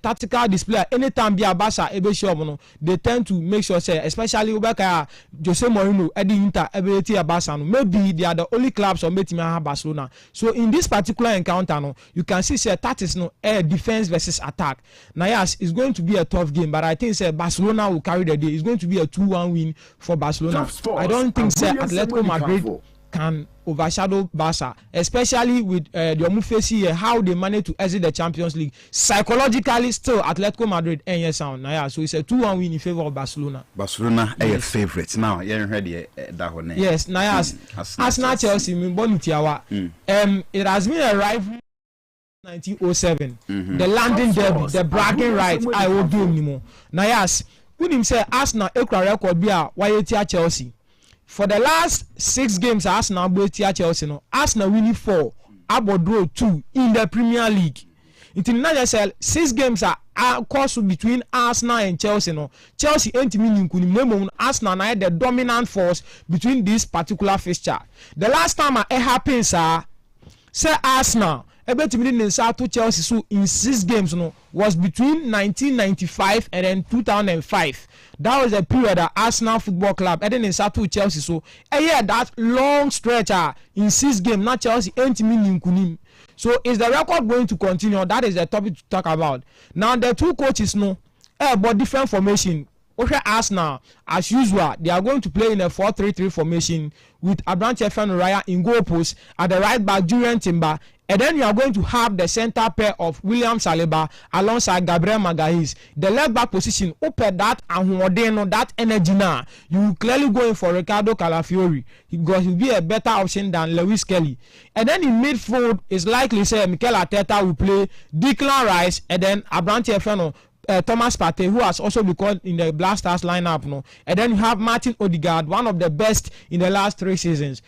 tactical display, anytime be a Barca ebe show no, they tend to make sure say, especially Ubeka Jose Mourinho, Eddie Inter, ability a Barca no, maybe they are the only clubs on betting Barcelona. So in this particular encounter no, you can see say that is no defense versus attack. Now yes, it's going to be a tough game, but I think say Barcelona will carry the day. It's going to be a 2-1 win for Barcelona. I don't think say Atletico Madrid can overshadow Barca, especially with the Omufesi here, how they manage to exit the Champions League. Psychologically, still Atletico Madrid and sound. Yeah, so it's a 2-1 win in favor of Barcelona. Barcelona are your favorites now. You're ready that one. Yes, Nayas. Arsenal Chelsea, it has been a rivalry. 1907, the London Derby, the bragging right. I will do anymore. Nayas, when him say Arsenal ekra record be a why Chelsea. For the last 6 games, Arsenal beat Chelsea. No, Arsenal winning 4, Abo draw 2 in the Premier League. In the NSL, 6 games are course between Arsenal and Chelsea. No, Chelsea ain't meaning kunim. Arsenal now the dominant force between this particular fixture. The last time it happens, say Arsenal. To Chelsea so in 6 games no was between 1995 and then 2005. That was a period that Arsenal Football Club and then to Chelsea so that long stretch in 6 games not Chelsea ain't meaning kunim. So is the record going to continue? That is the topic to talk about. Now the two coaches know but different formation. Okay, Arsenal, as usual, they are going to play in a 4-3-3 formation with Abraham Raya in goal post at the right back, Julian Timber, and then you are going to have the center pair of William Saliba alongside Gabriel Magalhaes. The left back position, open that and that energy now. You clearly going for Ricardo Calafiori because he'll be a better option than Lewis Kelly. And then in midfield, it's likely say Mikel Arteta will play Declan Rice and then Abraham Tiefano. Thomas Partey, who has also become in the Black Stars lineup, no, and then you have Martin Odegaard, one of the best in the last 3 seasons.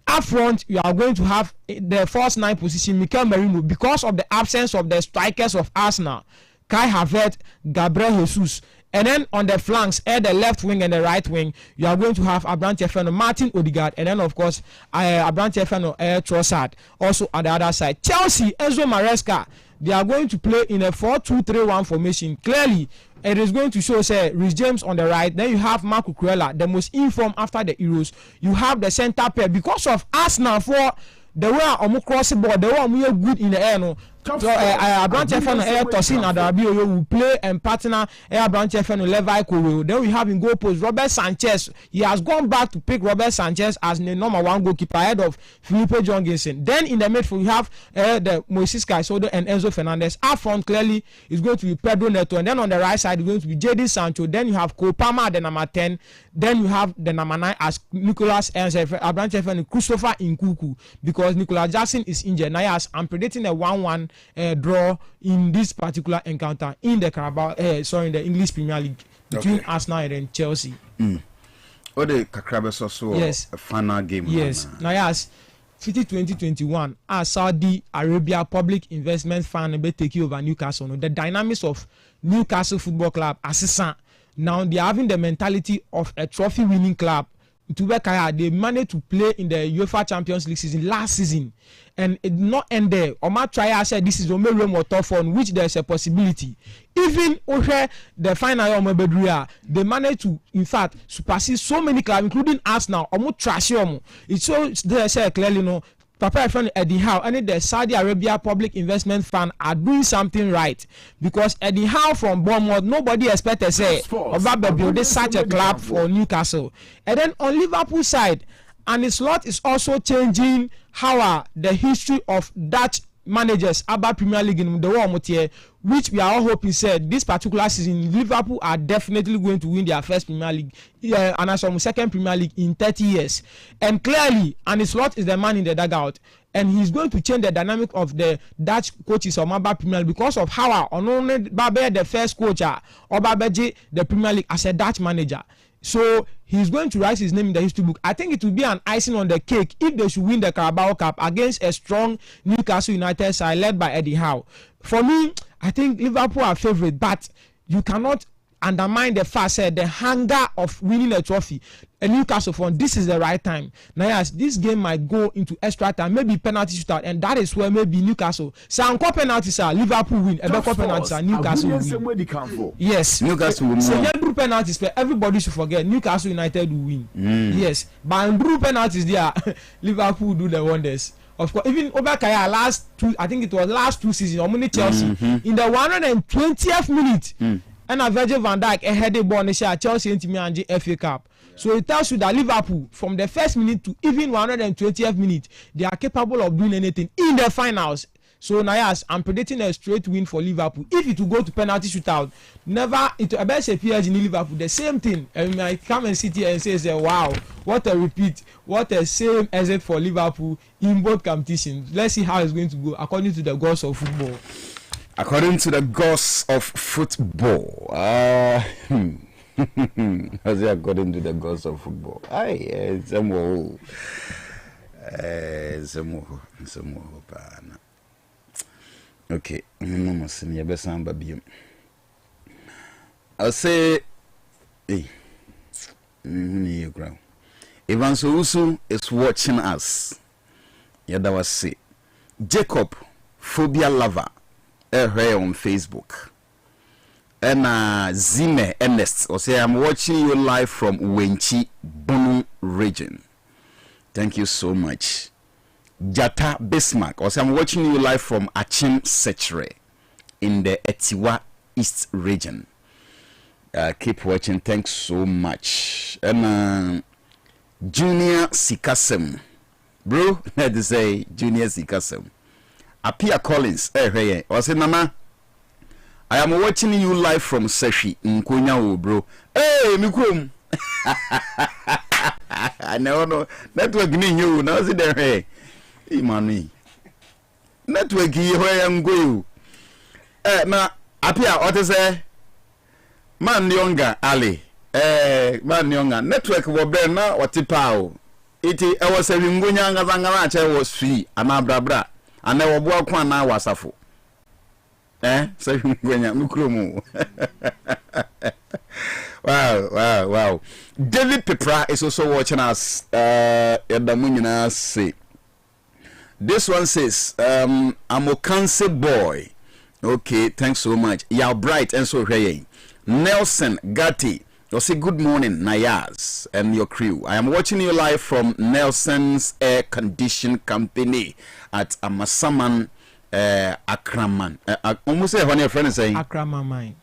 Up front, you are going to have the first 9 position, Mikel Merino, because of the absence of the strikers of Arsenal, Kai Havertz, Gabriel Jesus. And then on the flanks, the left wing and the right wing, you are going to have Abraham Tiefano, Martin Odegaard, and then of course Abraham Tiefano, Trossard, also on the other side. Chelsea, Enzo Maresca, they are going to play in a 4-2-3-1 formation. Clearly, it is going to show say Reece James on the right. Then you have Marco Cucurella, the most informed after the Euros. You have the center pair because of Arsenal for the way I'm crossing ball, the way I'm good in the air. No. So Abraham Tiefano Tosin Adarabioyo will play and partner Abraham Tiefano Levi Kowe. Then we have in goal post Robert Sanchez. He has gone back to pick Robert Sanchez as the number 1 goalkeeper ahead of Felipe Jorgensen. Then in the midfield we have the Moises Caicedo and Enzo Fernandez. Up front clearly is going to be Pedro Neto, and then on the right side is going to be Jadon Sancho. Then you have Cole Palmer, the number 10. Then you have the number 9 as Nicolas Abraham Tiefano, Christopher Nkunku, because Nicolas Jackson is injured. Now yes, I'm predicting a 1-1 draw in this particular encounter in the in the English Premier League between Arsenal and Chelsea. The Kakrabes also yes. A final game. Yes. Now yes, 2021 as Saudi Arabia Public Investment Fund be taking over Newcastle. The dynamics of Newcastle Football Club assistant. Now they are having the mentality of a trophy winning club. They managed to play in the UEFA Champions League season last season, and it did not end there. Omar Trier said this is Omar Remo tough on which there is a possibility. Even over the final Omar Bedria, they managed to, in fact, supersede so many clubs, including Arsenal. Omar Trashium. It shows they say clearly no. Papa friend Eddie Howe and the Saudi Arabia Public Investment Fund are doing something right, because Eddie Howe from Bournemouth, nobody expected say about building such a club for Newcastle. And then on Liverpool side, and his lot is also changing how the history of Dutch managers about Premier League in the world, which we are all hoping said this particular season Liverpool are definitely going to win their first Premier League and as from second Premier League in 30 years. And clearly, and his lot is the man in the dugout, and he's going to change the dynamic of the Dutch coaches of Maba Premier League because of how only Babe the first coach or Babeji the Premier League as a Dutch manager. So he's going to write his name in the history book. I think it will be an icing on the cake if they should win the Carabao Cup against a strong Newcastle United side led by Eddie Howe. For me, I think Liverpool are favorite, but you cannot undermine the fact that the hunger of winning a trophy. And Newcastle from this is the right time. Now yes, this game might go into extra time, maybe penalty shootout, and that is where maybe Newcastle. So penalties are Liverpool win, penalties are Newcastle win. Yes, Newcastle will win. So penalties, everybody should forget Newcastle United will win. Yes, but through penalties there, Liverpool do the wonders. Of course, even Obakaya I think it was last 2 seasons, or many Chelsea in the 120th minute, and a Virgil van Dijk a headed ball Chelsea into me and FA Cup. So it tells you that Liverpool, from the first minute to even 120th minute, they are capable of doing anything in the finals. So Nayas, I'm predicting a straight win for Liverpool. If it will go to penalty shootout, never it best appears in Liverpool. The same thing. And I come and sit here and say, wow, what a repeat, what a same exit for Liverpool in both competitions. Let's see how it's going to go according to the gods of football. According to the gods of football, as according to the gods of football, okay, I'll say, Ivan Sousu is watching us. Yada was say, Jacob Phobia Lover, on Facebook. And Zime Ernest, or say I'm watching you live from Wenchi Bono region. Thank you so much. Jata Bismarck, or say I'm watching you live from Achim Sechere in the Etiwa East region. Keep watching, thanks so much. And Junior Sikasem, bro, let's say Junior Sikasem. Apia Collins, or say Mama, I am watching you live from Seshi in Kunyao, bro. Hey, Mikum. I know network ni you now see there. Hey, Imani. Network here where I'm going. Na Apia, what is say? Man Yonga Ali. Man Yonga. Network will be na watipao. Iti I was a Wingunyanga Zangaracha was free. Anabra. And I will walk 1 hour safu. So wow. David Pepra is also watching us. Say this one says, I'm a cancer boy. Okay, thanks so much. You're bright and so hey. Nelson Gatti, you say good morning, Nayaz and your crew. I am watching you live from Nelson's Air Condition Company at Amasaman. Akraman. Almost say when your friend is saying Akramamai.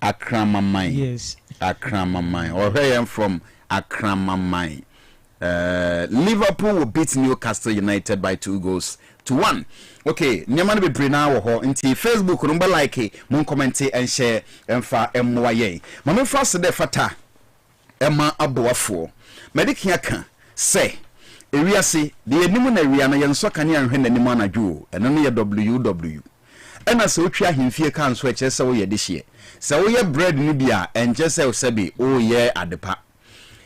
Yes. Akramamai. Or where I am from Akramamai. Liverpool will beat Newcastle United by 2-1. Okay, Nyaman be brina wo nti Facebook number like mon comment and share emfa emwaye. Mama first de fata ema aboafo. Medikia kan say ewiase de enimu na wia na yenso kan ya nhwe nanim anadwo eno ne WW ena se otwa hemfie kan so eche se wo ye de hye se wo ye bread ni bia enche se osabi o ye adepa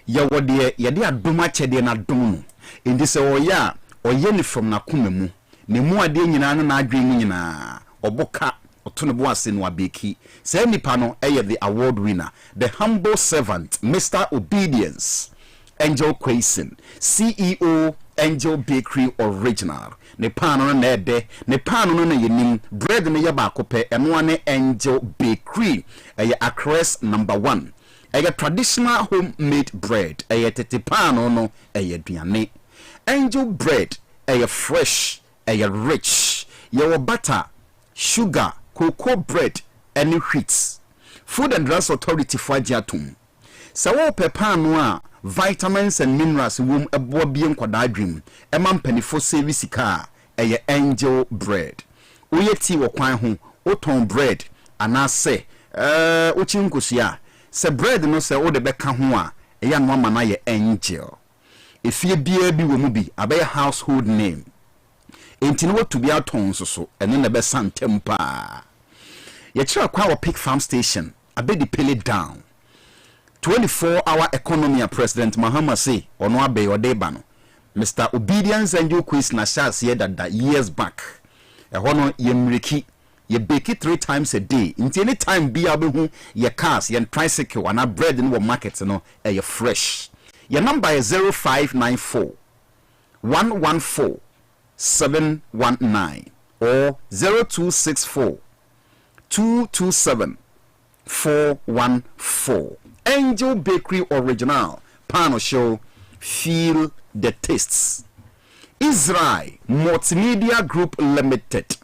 ye wode ye de adoma chede na dom no indi se wo ya oye ni from na komemu ne mu ade nyina no na adwen mu nyina oboka otono bo ase no abeki se nipa no eye the award winner, the humble servant, Mr. Obedience Angel Quason, CEO Angel Bakery Original. Ne pano na ede, ne pano na yenim, bread ne yaba kope, ene Angel Bakery, Acres #1. Traditional homemade bread, tete pano no, duane. Angel bread, fresh, rich, butter, sugar, cocoa bread, and wheat. Food and Drugs Authority for Jatum. Sawo pepano a vitamins and minerals wom ebo biem kwada dream emam panifo service car Angel bread. Oye ti wo kwan ho oton bread anase ochinkosia se bread no se wo de beka ho a no ama na Angel. Efie bia bi wo mu bi abe household name. Entini wo to bi aton so ene na be santem pa. Ye kira kwa wo Pick Farm Station abe di pele down. 24-hour economy President Mahama say ono abe odeba no Mr. Obedience Angel Quiz na shas ye that years back e hono yemriki you bake it 3 times a day. Until any time be able to your cars, your tricycle, and a bread in the market, you're fresh. Your number is 0594 114 719 or 0264 227 414. Angel Bakery Original Pano Show. Feel the tastes. Israel Multimedia Group Limited.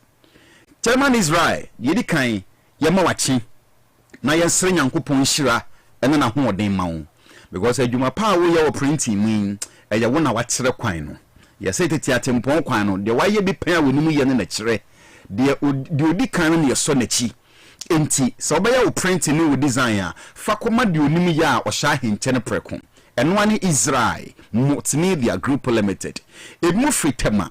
Chairman Israel, yedi kan yema wachi na yensre nyankopon hira ene na hoɔden ma wo because adwuma pa wo ye printing mu ɛyɛ wo na wakyerɛ kwan no yɛsɛ tete atempɔn kwan no de wayɛ bi pan a wonimu yɛ ne na kyerɛ de odi kan no yɛ sɔ nachi enti sɛ obɛyɛ wo printing ne wo design a fa koma de onimu yɛ a ɔhya ahenkyɛ ne prɛko ɛno ani Israel Multimedia Group Limited emu fritema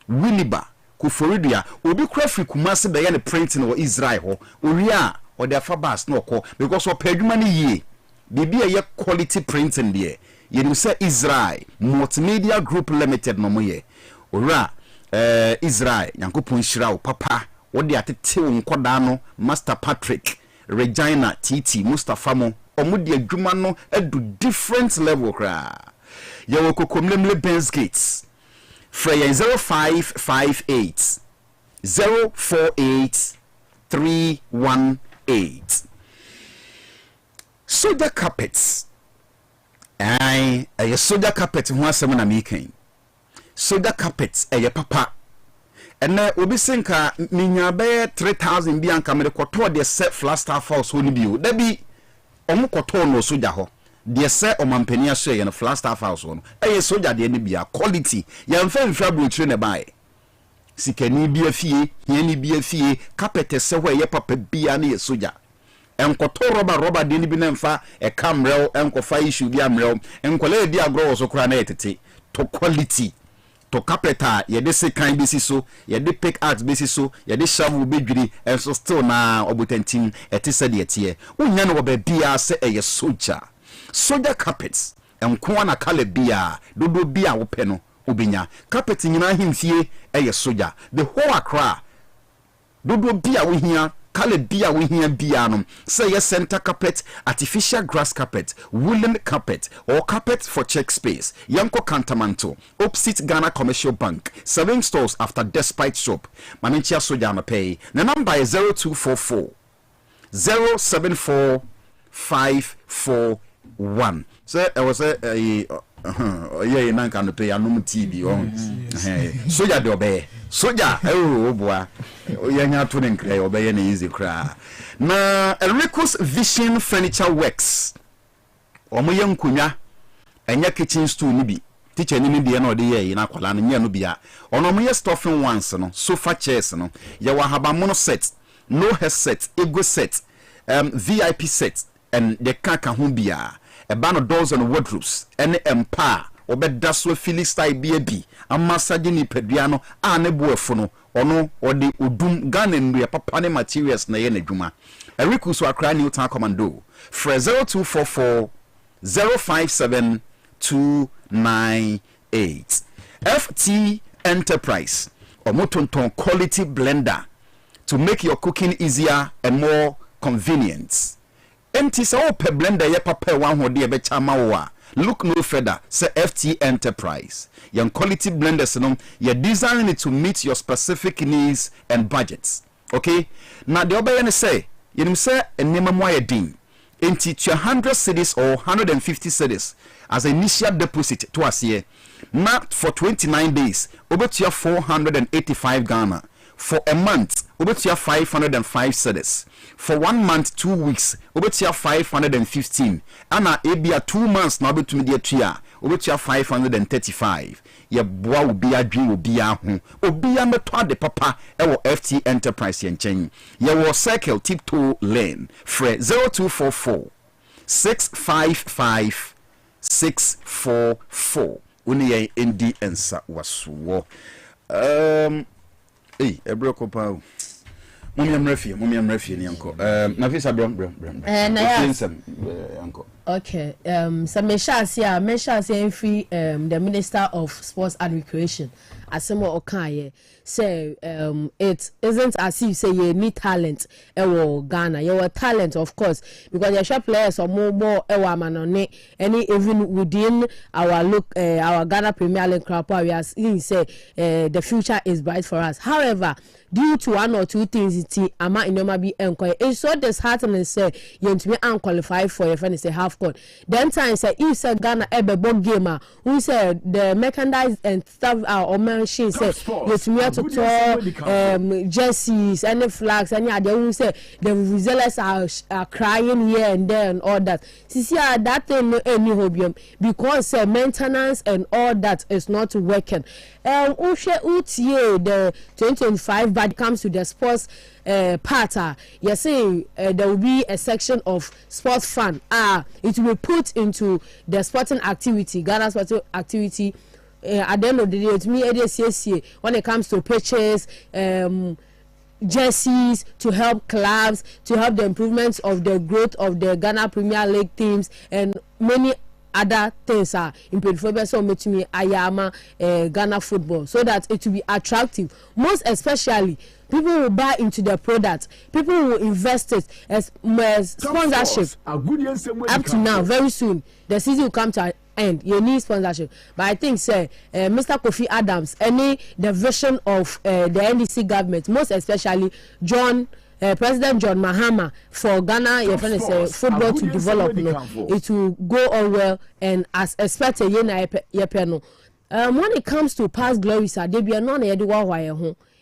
Winiba Kuforidua obi kura free Kumasi be ya ne printing wo Israel ho oria o de afa bas na okọ because o padwuma ne yie bibi ye quality printing de ye nim say Israel Multimedia Group Limited no mo ye ora Israel yankopon hira wo papa wo de atete wo nkoda no Master Patrick Regina TT Mustafa mo omo de adwuma no adu different level kra ye wo kokomlemle Benz Gates Freya 0558 048 318. Soja carpets. A soja carpet who has someone making. Soja carpets a papa. And now we sinka minya be 3,000 bianca me koto de set Flagstaff house woni bio. There be omo koto no soja ho. De se o mampania so ye no Flagstaff house no soja de ne bia quality ya mfa mfa brochire ne bae sikani bia fie hiani bia fie carpet se ho ye papa bia ne ye soja enkoto roba de ne bi na mfa e camrel enkofa issue bia mrel enkola di agro so kura na etete to quality to carpeta ye de sekan bi si so ye de pick out bi si so ye de shovel bedwiri enso still na obotantin etese de etie wonya no ba bia se ye soja Soja carpets enko na kala bia dodo bia wo pɛ no obinya carpet nyina himfie soja the whole Accra dodo bia wo hia kala bia wo hia bia no say yes center carpet artificial grass carpet woolen carpet or carpet for check space yanko Cantamanto opposite Ghana Commercial Bank 7 stores after Despite Shop manenchia soja ma pay the number is 0244 074 541 so I was yeah man can pay anum TV on soja de obey soja boa yanya to den kra obey na easy kra na Enrico's Vision Furniture Works omo ye nkonwa enya kitchen stool ni bi teacher ni de na ode ye na kwala no nya no bia ono mo ye stuffing ones no sofa chairs no ye wa haba mono set no headset ego set VIP set and the kaka ho bia e ba no doors and wardrobes and empa obeda so fili style bi amasage ni padua no a ne boafo no ono ode odum Ghana nria papa ne materials na ye na dwuma Eriku so Accra Newtown Commando for 0244 057 298 FT Enterprise omotonton quality blender to make your cooking easier and more convenient. Enti sa o pe blender ye papa wan hode e be chama wo look no further say FT Enterprise your quality blenders no you design it to meet your specific needs and budgets. Okay, now the obey ne say you say enema mo ayedin enti 100 cedis or 150 cedis as initial deposit to us here not for 29 days obetua 485 Ghana for a month obetua 505 cedis for 1 month 2 weeks obetua 515 ana ebia 2 months na obetumi de atua obetua 535 ye boa obi adwen obi aho obi ameto de papa ewo FT Enterprise yenchen ye wo circle tiptoe lane fre 0244 655 644 uni ye ndi ensa waswo ebreko pa Mummy Murphy ni uncle. Nafisa bro. Uncle. Okay. So me shall see free the Minister of Sports and Recreation. asemo okaye say it isn't as if say you need talent Ghana. You talent of course because you share players or more manone any even within our our Ghana Premier League club we are seeing say the future is bright for us. However, due to one or two things it ama inoma be enquire it's so disheartening say you to be unqualified for your friend say half court then time say if say Ghana ebebo gamer who say the mechanized and stuff or machine say you to me to talk jerseys any flags any other who say the resellers are crying here and there and all that see that thing no any hobium because maintenance and all that is not working the 2025 but it comes to the sports part you say there will be a section of sports fund it will be put into the sporting activity Ghana sporting activity at the end of the day to me when it comes to purchase jerseys to help clubs to help the improvements of the growth of the Ghana Premier League teams and many other things are in Pedrophobia so much me ayama Ghana football so that it will be attractive most especially people will buy into the product people will invest it as sponsorship up to now very soon the season will come to an end you need sponsorship but I think say Mr. Kofi Adams any the vision of the NDC government most especially President John Mahama for Ghana, your friend is football to develop. It will go on well and as expected. When it comes to past glories, they be non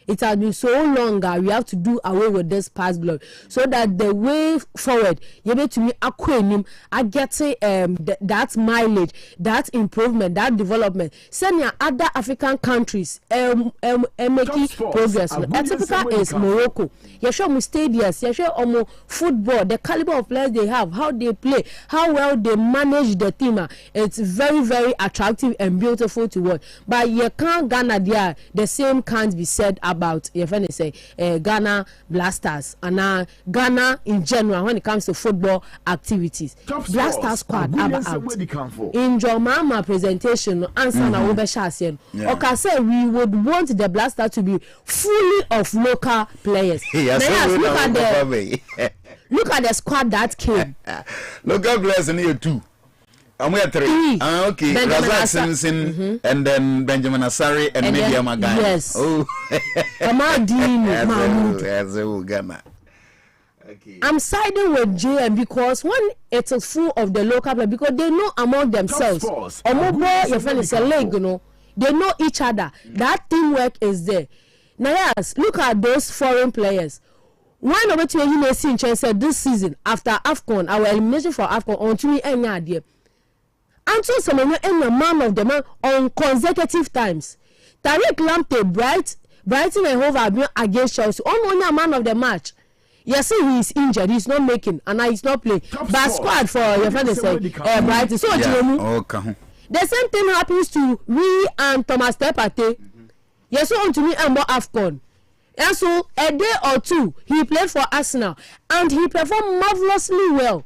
it has been so long that we have to do away with this past glory so that the way forward you need to me acronym I get that mileage that improvement that development send your other African countries making progress typical is Morocco you show me stadiums you show football the caliber of players they have how they play how well they manage the team it's very very attractive and beautiful to watch but you can't Ghana there the same can't be said about your friend say Ghana Blasters and Ghana in general when it comes to football activities. Blasters squad out in Jomama presentation answer na Obeshasien. Okay, say we would want the Blasters to be fully of local players. Look at the squad that came. Local players in here too. And we are three. Okay. Razak Simpson and then Benjamin Asari and maybe Amagai. Yes. Oh. Kamadini Mahmoud. Okay. I'm siding with JM because when it is full of the local players because they know among themselves. Omobo, your friend is a leg, you know. They know each other. That teamwork is there. Now yes, look at those foreign players. One of the you may see in said this season after AFCON, our elimination for AFCON on 3 any idea. Until someone and a man of the man on consecutive times. Tariq Lamptey Brighton and Hove Albion against Chelsea. Only a man of the match. Yes, he is injured. He's not making and he's not playing. But squad for your friend is Brighton. So the same thing happens to we and Thomas Tepate. Yes, on to me and more AFCON. And so a day or two he played for Arsenal and he performed marvelously well.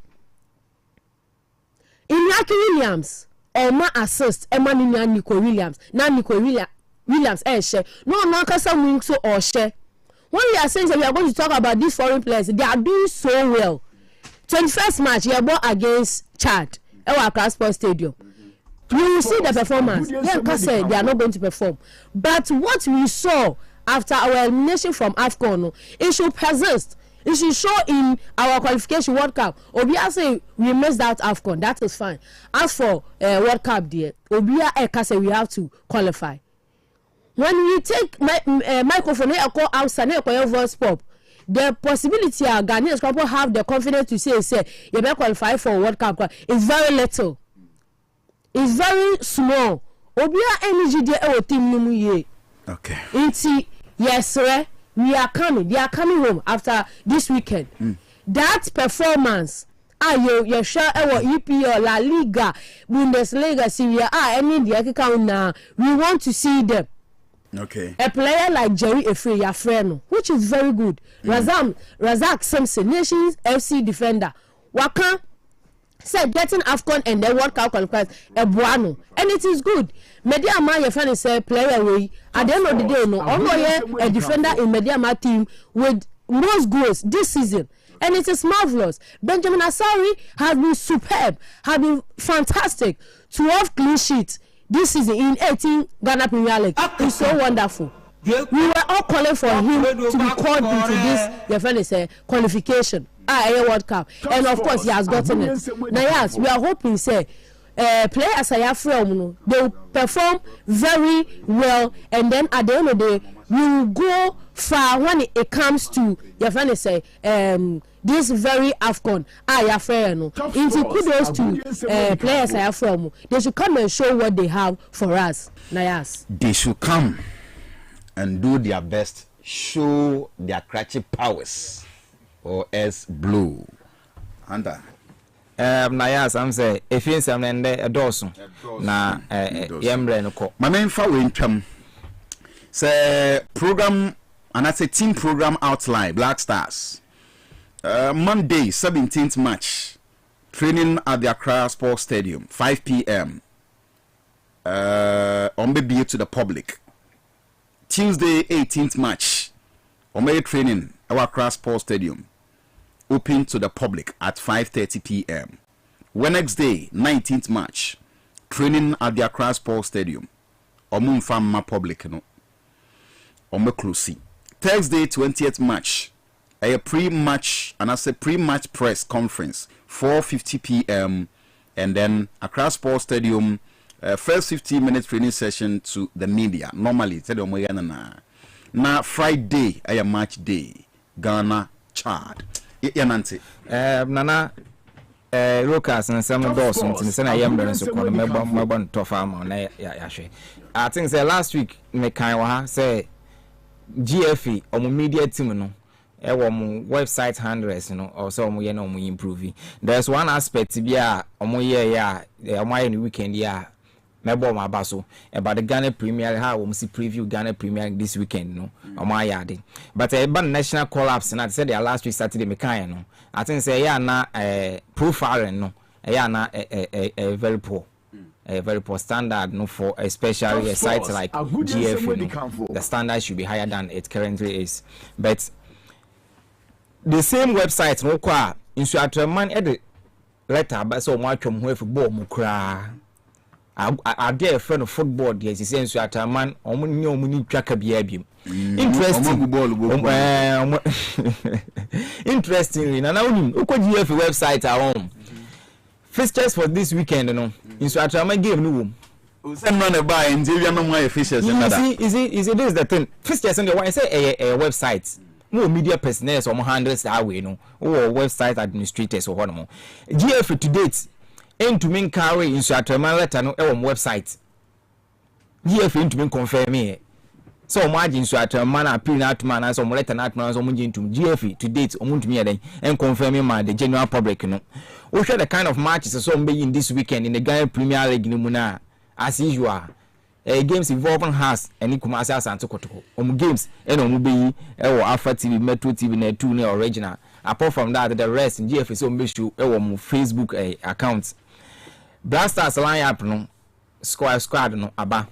Iñaki Williams Emma assist Emma Nico Williams na Nico Williams share no kasa wing so or share when we are saying that we are going to talk about these foreign players they are doing so well 21st match you are against Chad Accra Sports Stadium you will see the performance say they are not going to perform but what we saw after our elimination from AFCON it should persist. It should show in our qualification World Cup. Obia say we missed out AFCON. That is fine. As for World Cup, dear, Obia say we have to qualify. When we take microphone and call outside and voice pop, the possibility our Ghanaians people have the confidence to say you better qualify for World Cup is very little. It's very small. Obia energy there team numu. Okay. Inti yes sir. We are coming. They are coming home after this weekend. That performance, you sure EPL, La Liga, Bundesliga, Serie A, any the account now. We want to see them. Okay. A player like Jerry Efre, your friend, which is very good. Razak Simpson, Nations FC defender. Waka say getting AFCON and then World Cup qualifiers ebuano, and it is good. Mediama your friend say player away at the end of the day no a defender in Mediama team with most goals this season, and it is marvelous. Benjamin Asari has been superb, has been fantastic. 12 clean sheets this season in 18 Ghana Premier League. It's so wonderful. We were all calling for him to be called into this your friend is qualification World Cup, and of course he has gotten it. Now yes, we are hoping say players are from they will perform very well, and then at the end of the day we will go far when it comes to your friend is this very AFCON. Into kudos to players are from. They should come and show what they have for us. Now yes, they should come and do their best, show their crutchy powers, or else blue. Anda. Na yes, I'm say if you say I'm a dozen na yembre no ko. My main fa we ntwam. Say program and that's a team program outline Black Stars. Monday 17th March, training at the Accra Sports Stadium 5 p.m. On be to the public. Tuesday 18th March, on training at Accra Sports Stadium open to the public at 5:30 p.m. Wednesday 19th March, training at the Accra Sports Stadium on ma public no on close. Thursday 20th March, a pre-match and as a pre-match press conference 4:50 p.m. and then Accra Sports Stadium first 15 minutes training session to the media. Normally na Friday a match day Ghana Chad. Nana Lucas and some Dawson in Sena Yamber so called Melbourne Tofam on Yashe. I think say last week me Kaiwa say GFE or media team no website handlers also mo improve. There's one aspect bia omo weekend mebo ma baso about the Ghana Premier how we see preview Ghana Premier this weekend no omo ayade but about national collapse na said their last week Saturday me kan no I think say na profiling no na very poor very poor standard no for especially a site like GF the standard should be higher than it currently is, but the same website no kwa insuatraman edit letter but so much from where football mu kra I dare friend of football there is insuatraman omuni twaka bia biem interestingly na unim uko GF website at home fixtures for this weekend no insuatraman game no wom send no buy and you no more fixtures is it this is the thing fixtures on the why say a website no media personnel or handles that way no or website administrators or whatever. GF to date into mean carry insuatraman letter no website GF into mean confirm me so imagine insuatraman appeal not man as letter not man as into GF to date to me then and confirm me the general public no we share the kind of matches so be in this weekend in the Ghana Premier League no muna as usual. Games involving has any commercial Santo Kotoko. Games and be Alpha TV, Metro TV, and 2 original. Apart from that, the rest in GF is on Facebook accounts. Blasters line up no squad no aba.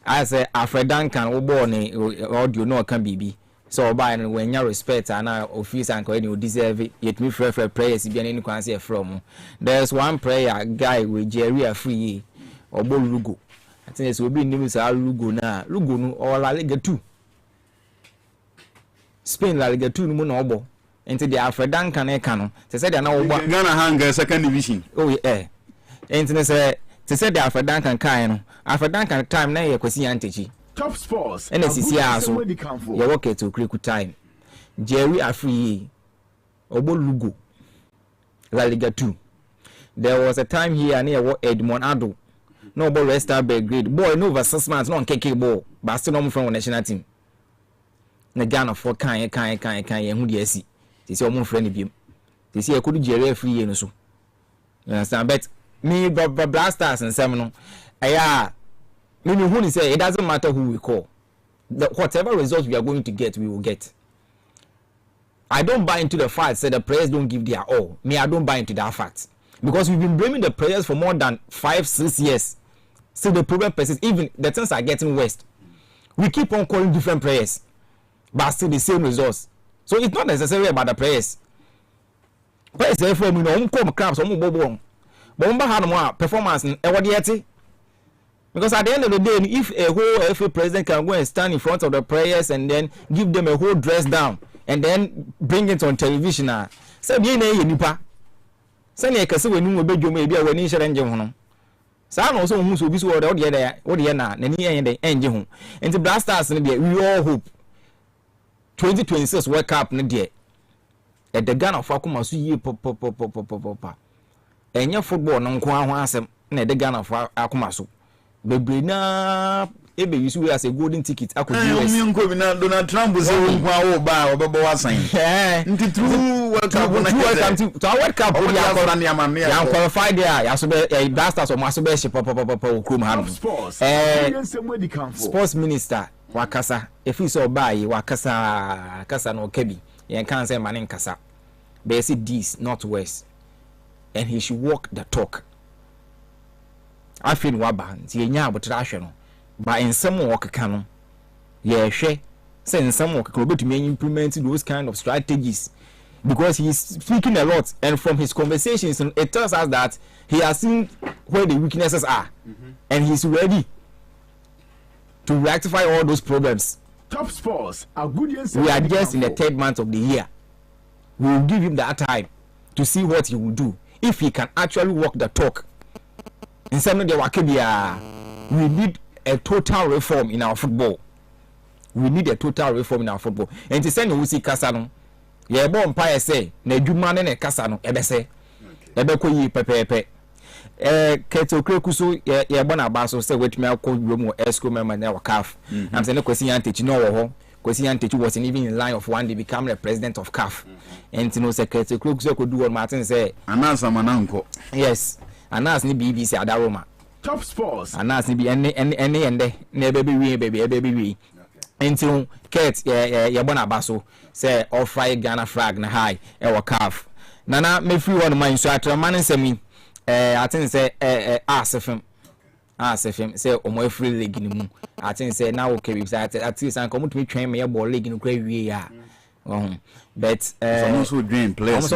I say Alfred Duncan Obone audio no can be. So by and when you respect and office and you deserve it, yet me free prayers be any can say from. There's one prayer guy with Jerry free or Lugo. I think it will be named Lugo na Lugo no or La Liga 2. Spain La Liga 2 no no into the Alfred Duncan Ekano. They said they now Ghana hang second division. Oh yeah. And they said the Alfred Duncan kind Alfred Duncan time na ye kwesi antechi. Top sports. And it's here so you work to critical time. Jerry Afri Obo Lugo La Liga 2. There was a time here near Edmond Ado. No ball restart Belgrade. Boy, no over 6 months, no KK ball. But still no from the national team. Na Ghana for kan who dey see. They say omo friend bi. They say could Jerry free no so. You understand? But me Blasters and some no. Me who say it doesn't matter who we call. Whatever results we are going to get, we will get. I don't buy into the fact that the players don't give their all. Me, I don't buy into that fact. because we've been blaming the players for more than 5-6 years. So the problem persists. Even the things are getting worse. We keep on calling different players, but still the same results. So it's not necessarily about the players. Players therefore we know come crabs or bobo. But had more performance in Ewadiati. Because at the end of the day, if a whole FA president can go and stand in front of the players and then give them a whole dress down and then bring it on television, say be na nipa. Say na kase wenu mo bedwo ma bia wani hyere nje ho no. Sa na so hu so bi so wo de na nani yen de enje ho. Enti Blasters ne de we all hope 2026 World Cup ne de e de Ghana for akoma so yie pop. Enye football no nko aho asem na de Ghana for akoma so. Bebre na ebe yusu we as a golden ticket akodi US. Mi nko bi na Donald Trump say nko awo ba obebo wasan. Nti true World Cup na to World Cup we are going to qualify there. Ya so be Blasters o ma so be she pop okrum ha no. Sports minister wakasa efi so ba yi wakasa no kabi. Yen kan say manin kasa. Be say this not west. And he should walk the talk. I feel waba nti enya abotra ahwe no ba ensem wokeka no ye hwe say ensem wokeka obetumi implement those kind of strategies because he is speaking a lot and from his conversations it tells us that he has seen where the weaknesses are and he's ready to rectify all those problems. Top Sports are good. We are just in the 3rd month of the year. We will give him that time to see what he will do if he can actually walk the talk. In some of the Wakibia, we need a total reform in our football. We need a total reform in our football. And to send Usi Casano, ye bon pa say, ne Jumane ne Casano, ebese, ebeko yi pepe. Keto Krekusu, ye bona baso, say, which me alcohol room or esco member never calf. I'm saying, Kwesian Techi no, Kwesian Techi wasn't even in line of one day become the president of CAF. And to know, Secretary Krekusu could do what Martin say, Anasa Mananko. Yes. Anas ni BBC adaroma. Top Sports. Anas ni bi ene na baby we. Until Kate ya bona baso say offer Ghana flag na high e wo calf. Nana me free one man so atraman nsemi I think say asefem say omo free league ni mu. I think say now okay we say at least an come to me train me ball league no kra wie ya. But almost dream players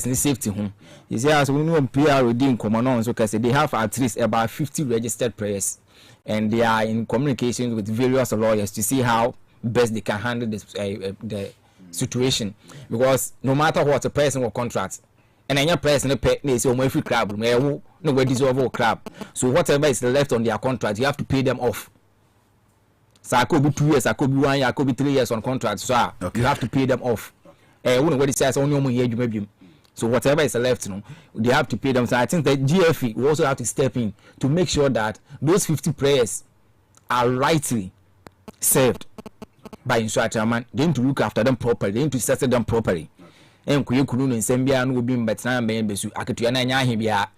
in safety home. You see, as we know, PR within common so they have at least about 50 registered players, and they are in communication with various lawyers to see how best they can handle this the situation. Because no matter what a person will contract, and any person they say every club no we dissolve all club. So whatever is left on their contract, you have to pay them off. So I could be 2 years, I could be 1 year, I could be 3 years on contract. So you have to pay them off. What it says only one year you maybe. So whatever is left, they have to pay them. So I think that GFE will also have to step in to make sure that those 50 players are rightly served by Insuatraman. They need to look after them properly. They need to settle them properly. And Kuyukunu and Sembia no be but now may be Akatuana Yahibia.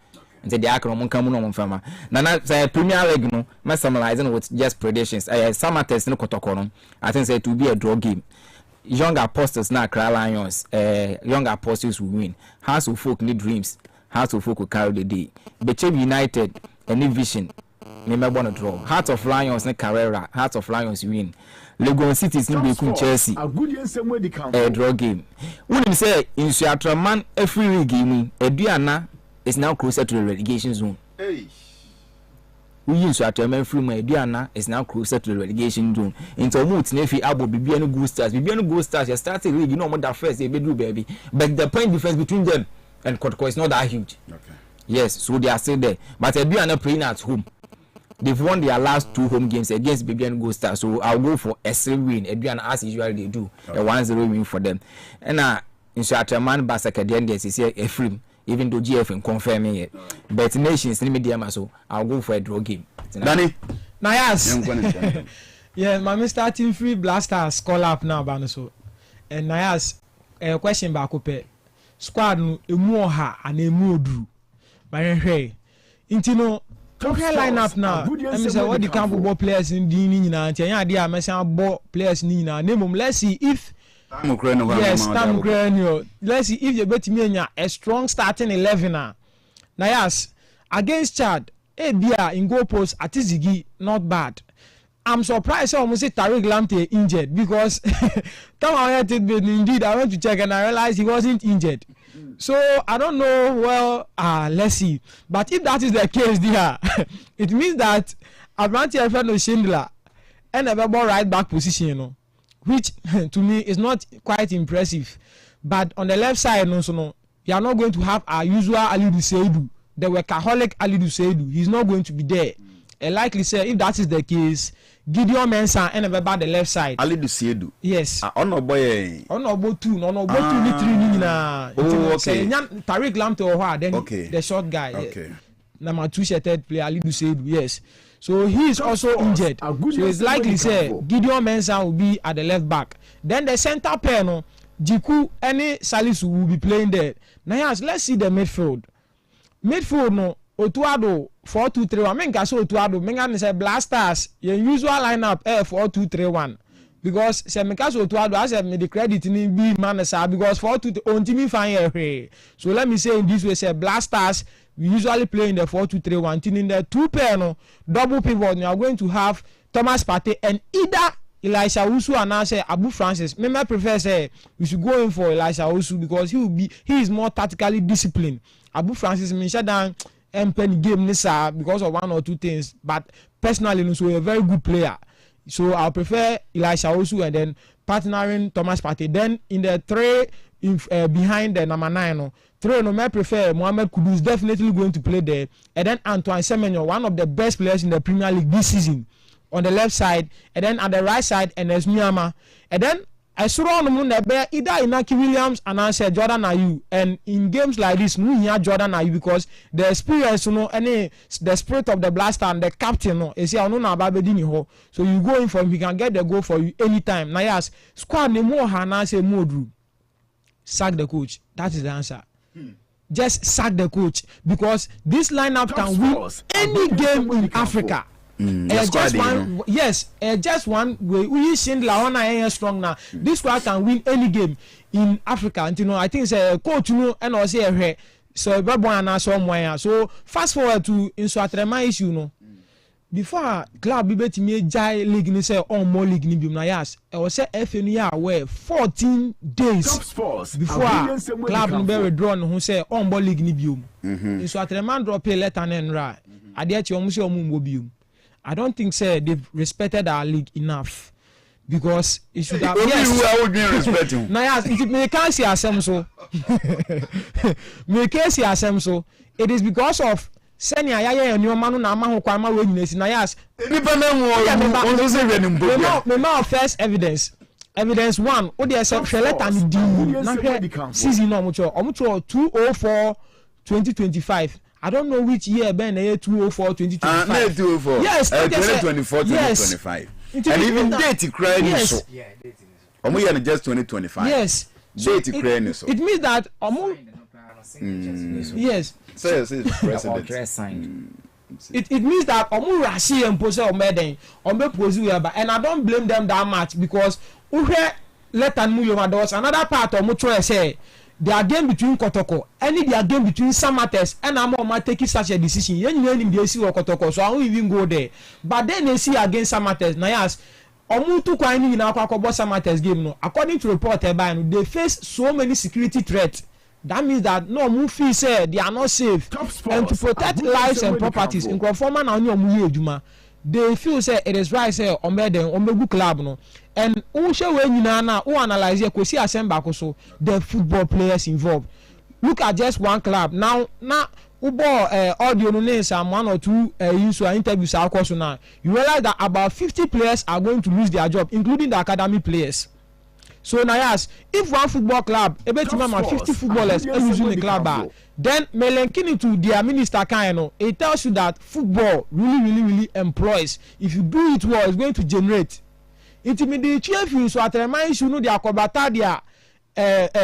And the acronym come on farmer. Nana say Premier League no, my summarizing with just predictions. Summer test no kotokono. I think say it will be a draw game. Young Apostles now cry Lions. Young Apostles will win. House of Folk need dreams. House of Folk will carry the day. Bechev United any vision. Never want to draw. Heart of Lions ne Carrera. Heart of Lions win. Legon Cities ni be Chelsea. A good draw game. When say in Suatraman every league game, Eduana is now closer to the relegation zone. Hey. We use Suatraman from Eduana is now closer to the relegation zone. Into Moot Nefi Abo Bibiano Good Stars. Bibiano Good Stars, you started league, you know what that first they do, baby. But the point difference between them and Kotoko is not that huge. Okay. Yes, so they are still there. But Eduana playing at home. They've won their last 2 home games against Bibiano Good Stars. So I'll go for a 3 win. Eduana as usually they do. Okay. A 1-0 win for them. And in Suatraman Basaka the end they say a free. Even though GF confirming it, but nations in media so I'll go for a draw game. Danny, Nayas, yeah, my starting free Blasters call up now, Banaso, and Nayas, a question back up. Squad no emu ha and emu do. My hey, intino. Okay, line up now. Let me say what the camp football players in the Nina and Tanya, I say ball players Nina. Name let's see if. Yes, let's see if you bet me a strong starting 11. Now yes, against Chad, Ebia in goal post at Ziggy, not bad. I'm surprised I almost say Tariq Lamptey injured because indeed I went to check and I realized he wasn't injured. So I don't know. Well, let's see. But if that is the case, there, it means that Abranti Alfredo Schindler and a right back position, you know, which to me is not quite impressive. But on the left side, no, you are not going to have our usual Alidu Seidu, the workaholic Alidu Seidu. He's not going to be there. And likely say, if that is the case, Gideon Mensah and about the left side. Alidu Seidu. Yes. On boy. On no 2, no 2 ni 3 ni na. Oh, okay. Tariq Lamptey or then okay. The short guy. Okay. Number 2 shirted player Alidu Seidu. Yes. So he is also injured. So it's likely say Gideon Mensah will be at the left back. Then the center pair, no, Jiku and Salisu will be playing there. Now yes, let's see the midfield. Midfield, no, Otuado 4-2-3-1. I mean, so Otuado, Mengan say Blasters. Your usual lineup 4-2-3-1. Because say Mikaso Otuado has me the credit in be manasa because 4-2 on Timmy fine. So let me say in this way, say Blasters. We usually play in the 4-2-3-1. In the 2 pair, no, double pivot. You are going to have Thomas Partey and either Elisha Usu and I say Abu Francis. Me prefer say we should go in for Elisha Usu because he is more tactically disciplined. Abu Francis means shut down and penny game nisa because of 1 or 2 things. But personally, so a very good player. So I prefer Elisha Usu and then partnering Thomas Partey. Then in the 3 behind the number 9, no. 3 no, I prefer Mohamed Kudus definitely going to play there, and then Antoine Semenyo, one of the best players in the Premier League this season, on the left side, and then at the right side, and there's Miyama, and then I saw on the moon that either Inaki Williams and I said Jordan Ayew, and in games like this, we hear Jordan Ayew because the experience, you know, and the spirit of the Blaster and the captain, no, is here no Babedini ho. So you go in for him, he can get the goal for you anytime. Now yes, squad no more Hana say Modru, sack the coach. That is the answer. Just sack the coach because this lineup can win any game in Africa. Just one way. We Schindler on a strong now. This squad can win any game in Africa. And you know, I think it's a coach, you know, and also here. So so fast forward to Insuatrema issue, you know. Before club be bet me jai league ni say on more league ni bim na yas e was say FNU where 14 days before club no be withdraw no say on more league ni biom so atreman drop a letter na nra ade achi omu say omu mbo biom. I don't think say they've respected our league enough because it should have yes na yas it me can see asem so me can see asem so it is because of senior yaya nyoma no na ama ho kwama we nyinesi na yas nipa na wo so we ni mbo me ma first evidence 1 o dey say letter ni di na season no omucho 204 2025. I don't know which year ben 204 2025 204 yes 2024 2025 and even date crying so yeah date omu year just 2025 yes date crying so it means that omu yes so president it means that omu rashi and pose omeden ombe pose we and I don't blame them that much because uhwe let and move there was another part omu try say their game between Kotoko any their game between Samates and I'm taking such a decision yen dey see Kotoko so I won't even go there but then they see against Samates na yes omu tu kwa ni na akwa Samates game no according to report they face so many security threats. That means that no mu feel say they are not safe and to protect lives and properties in conformance na only omu ejuma they feel say it is right say omegu club no and who show we nyina na who analyze here see assemble so the football players involved. Look at just one club now ubo audio no name some 1 or 2 use interviews are so now you realize that about 50 players are going to lose their job including the academy players. So now yes, if one football club able to remember 50 footballers using the club then melenkin to their minister kind it tells you that football really employs. If you do it well, it's going to generate. Intimidate chief you so at remind you know their kobata their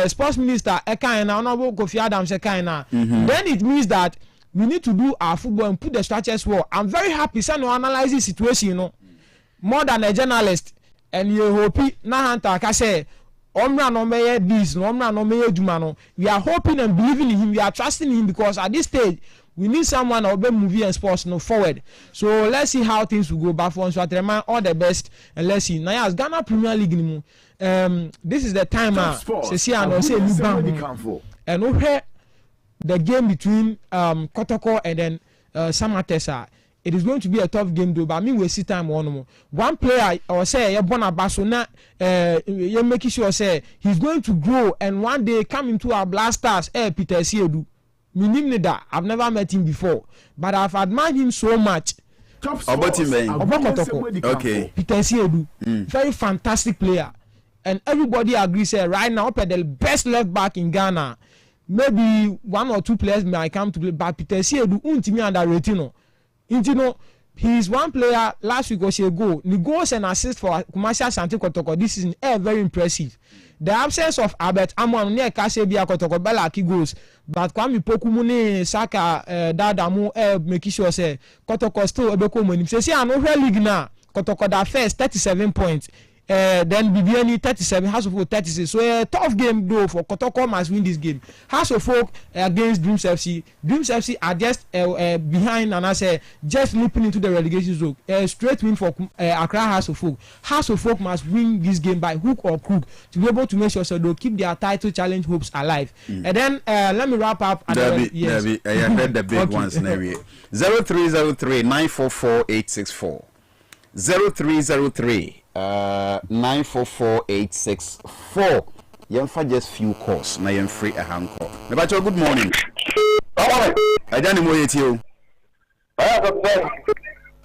sports minister kind honorable Kofi Adams kind then it means that we need to do our football and put the structures well. I'm very happy say no analyze the situation, you know, more than a journalist. And you hope na hanta ka say omra no meye this no omra no meye djuma no we are hoping and believing in him, we are trusting him because at this stage we need someone who will be movie and sports forward. So let's see how things will go. But for Nswatrema, all the best, and let's see. Now, yes, Ghana Premier League, this is the time. And over the game between Kotoko and then Samatesa. It is going to be a tough game though, but I mean we see time one player or say Bonabasona you're making sure say he's going to grow and one day come into our Blasters Peter Siedu. I've never met him before, but I've admired him so much. About him, okay. Peter Siedu, very fantastic player, and everybody agrees right now the best left back in Ghana. Maybe one or two players may come to play, but Peter Siedu untimi underrated. You know, he is one player last week was a goal. The goals and assists for Kumasi Asante Kotoko this season are very impressive. The absence of Albert Amwan near Kasebia Kotoko Bella key goals, but Kwame Pokumune Saka Dadamu making sure say Kotoko still Ebeko money. Say I know where league now. Kotoko that first 37 points. Then Bibiani 37, House of Folk 36. So a tough game though for Kotoko must win this game. House of Folk against Dreams FC. Dreams FC are just behind and I say just leaping into the relegation zone. Straight win for Accra House of Folk. House of Folk must win this game by hook or crook to be able to make sure so they'll keep their title challenge hopes alive. And then let me wrap up. Yes. I heard the big ones. 0303 944 864. 0303 944 864. Yemfa just few calls. Na yem free a hand call. Nebacho, good morning. Ajani mo yetio.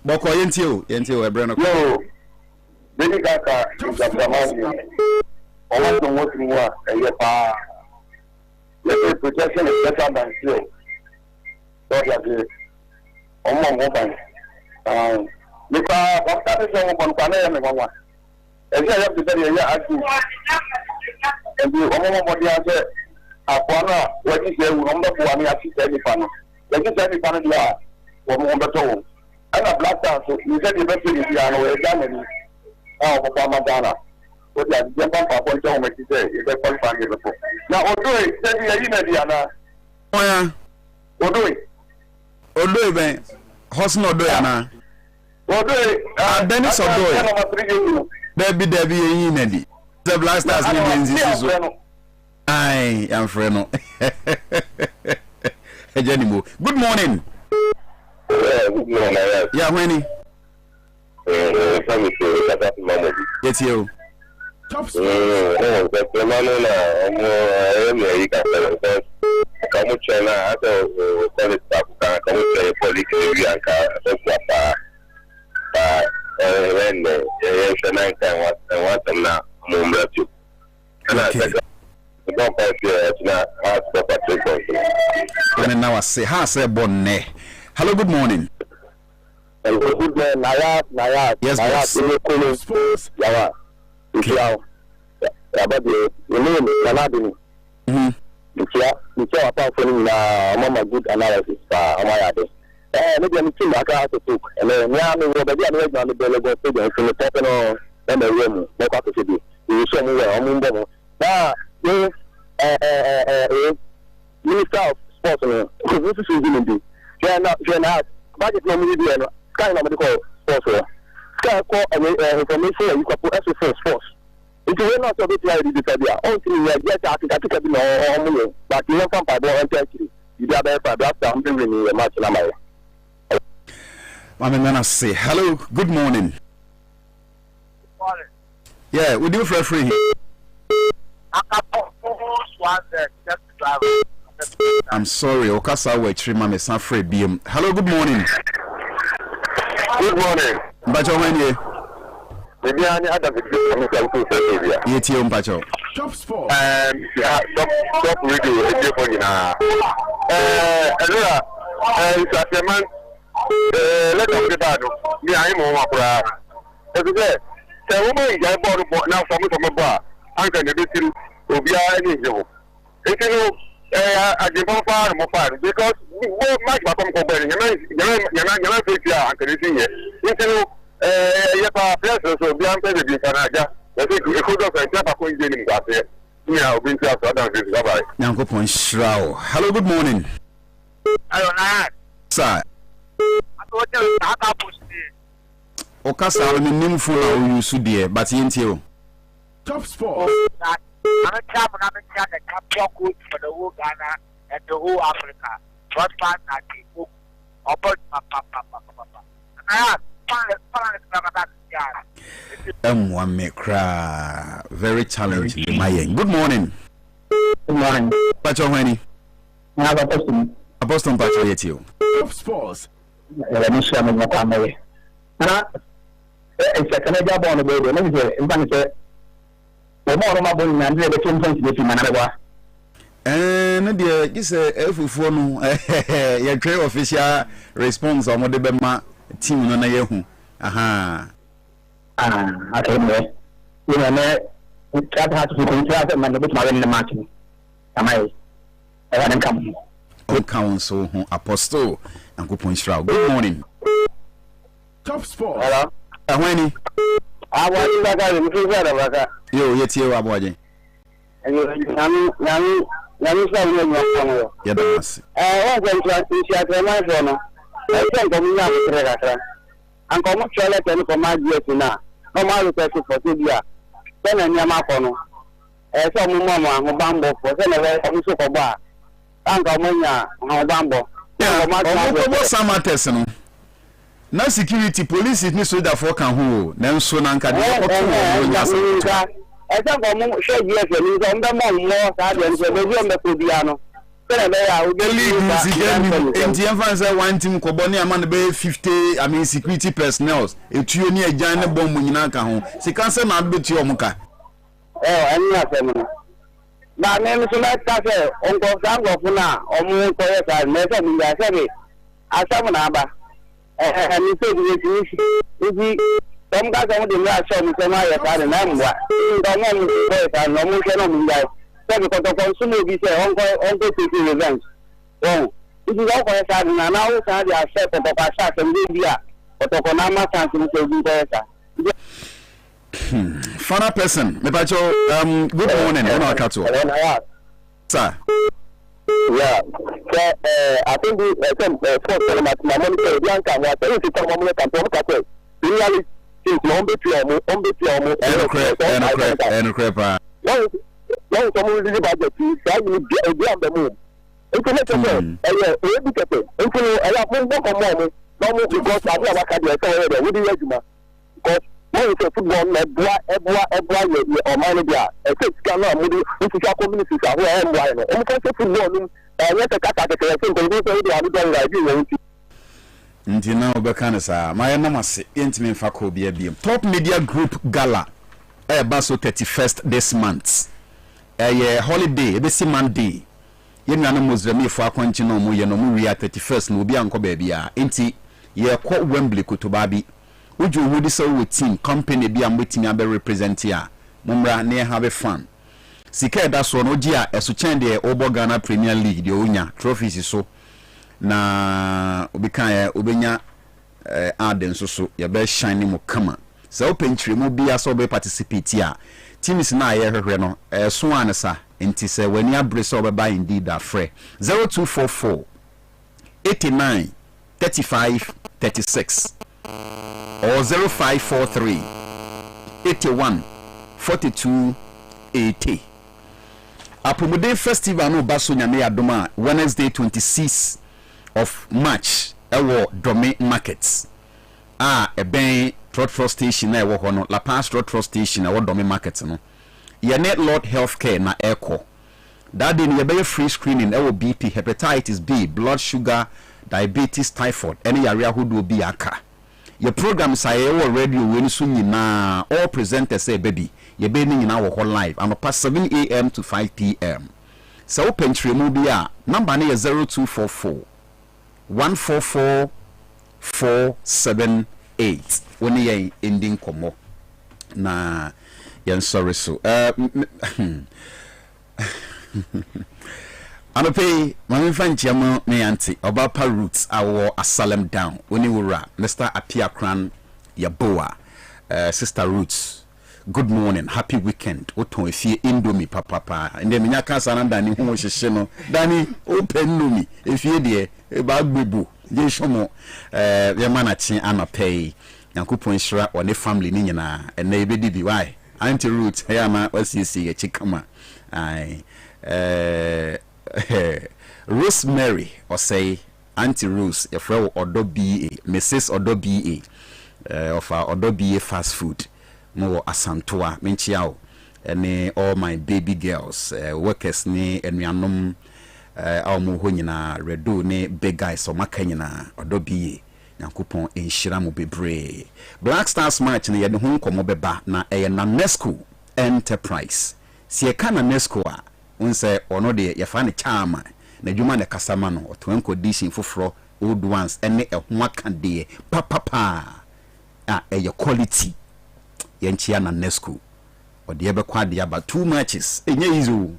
Boko yentio ebreno. Yo. Beni kaka jamani. Omo to mo tinwa eyepa. The protection is better than skill. So that omo ban. Because after this one on Panay and one. And I have to tell you, yeah, and the Omo body answer, Aquana, what is there? Number one, I see any panel. Like it's any panel, yeah, or Mombato. And a black dance, you said the best thing is the Germany. Oh, Ghana. What that Japan for one make you say, if I find it before. Now, Odoy, send me a email, Diana. Oh, yeah. Odoy, man. Hosno Doyana. Dennis Odoy. Debbie Inedi. The Blasters in Zizu. Aye, I'm friend. Good morning. Good morning. Yeah, Winnie. It's you. Top Now I say, how say bonne? Hello, good morning. Good morning, Nayab. Yes, boss. Mama good analysis maybe I'm team I can talk and then yeah me go be am na be lego so dem feel top no na the room mo kwa to be you show me where am mbo na Minister of Sports no this is in the Jena budget no me dey no kind of medical sports can call information you can put as sports it will not be the Fabia until we get Africa be no but you don't find by entry you dey have after I'm bringing a match na my say hello, good morning. Good morning. Yeah, we do referee. I'm sorry, Okasa we trima me san free BM. Hello, good morning. Good morning. Mpacho wenye. Maybe I had a video. Yeti Mpacho. Top Sports. Top radio radio na. It's a man. Let us get out. Me, I am on my as I said, the woman is bought now from a bar. I'm going to be to be any hero. If you know, I give up far more fire because we much from comparing. You're not going to see it. If you know, you have a so be unpaid in Canada. I think we could have a job in that. Yeah, been to us. Hello, good morning. I don't know. Sir. Okasa me nim fu na use there but yentio. Top Sports. I'm a champion. I'm the champion coach for the whole Ghana and the whole Africa. What part that they book about papa. One me cry very challenging. Good morning. Good morning. Pacho Henny. I have a question. Apostle Pacho Yetio. Top Sports. Let me show you my family. It's a Canadian born baby. Let me say, in fact, the more of my boy, and the same thing to the Managua. And dear, this phone, your trade official response on what the Bema team on a yehu. Aha. I came there. You know, we try to have to control them and put my in the market. Am I hadn't come. Oh, council, Apostle, and Coupon Shroud. Good morning. Top Sports. Hello. When I want to go you yet you are watching. And you yes. I was going to my phone. I think I'm not a treasure. And come up to let them come out here now. No more request for Tibia. Then I'm Yamakono. As some mamma, Bambo, for Senator, and Super Bar. And Gamania, Bambo. What summer testing? Na security police is so that for can who then so nanka esa ko show yes ni so mbe mo mo sa de nso be bi mbe bia no tell me ya we league in the say one team ko boni amana be 50 I mean security personnel etuo ni agyan ne bom nyina ka ho sika se na betu omuka ani asem no ba me so na ta se onko sango funa omu ko yesa me se mi ya se be asam na ba and you say the some guys are the last show me some I had an amwa. Don't and no more guys. So because the consumer be say uncle taking revenge. Oh, this is all for us and now we have the accept of our shots and media. But the Konama something to be there. Fana person, me pacho good morning, sir. Yeah, I think the first element, my mom said, Bianca, what I think it's a moment and talk really, since Mombi Piamo, and crepa. Long someone did about the tea, I will get a the moon. Intellectual, educated, until I have more moment, no because I never had your story with the regiment. Because when it's a football, or manager, a fix cannot move into our communities are where I'm lying. And because of football, let a cat at the same thing, Until now, Becanasa, my namase, intimate faco be a beam. Top Media Group Gala, Basso 31st this month. A holiday, this Monday. Yenana Muslim for Quantino, Muya 31st, no be uncle baby. Inti, ye quote Wembley Kutubabi. Would you would so with team company be am waiting a be represent here? Mumbra near have a fun. Sika that's one Ojia, a suchende Obo Ghana Premier League, the Unya trophies is so. Na obikanya obenya aden so ya be shine mo kama so open tree mo bia so be participate ya teams na ye hwehwe no so anesa enti se wani abre so be buy indeed that free 0244 89 35 36 or 0543 81 42 80 Apomode Festival no baso nyame adoma Wednesday 26 of March ewo Dome Markets a ben Trotro Station na ewo hono La Paz Trotro Station ewo Dome Market no ye net Lord Healthcare na echo that day ye be free screening ewo BP hepatitis B blood sugar diabetes typhoid any area hodo bi aka ye programs aye ewo radio we so nyina all presenters say baby ye be ni nyina wo live and past 7 a.m. to 5 p.m. so open tremu bi a number na 0244 144 478 when ye ending komo na yen sorry so anope mami fanchiamo me anti obapa roots awo asalem down oni wura Mr. Apia Kran Yaboa sister roots good morning happy weekend oton efie indomie papa inde menya kasa na dani hu hihye no dani open nomi efie de e ba gbebu je shomo ye mana chi anapay Yankupon shira or ne family ni nyina ene ebedi bi why anti root ya ma wasisi ye chikama ai Rosemary or say Auntie Rose your friend Odo BA Mrs. Odo BA of our Odo BA fast food no asantoa menchiao ene all my baby girls workers ni enuanom awmo ho nyina redo ne big guys so maka nyina Odo BA Yankupon enhyira mo bebre Black Stars match ne ye ne ho nkomo beba na eye na Nesco Enterprise sie kana Nesco a unse ono de ye fa ne chama na dwuma ne kasama no otwenko dishin foforo old ones ene ehwa kande papa eye quality ye nchia na Nesco ode ye be kwa de aba 2 matches enye izo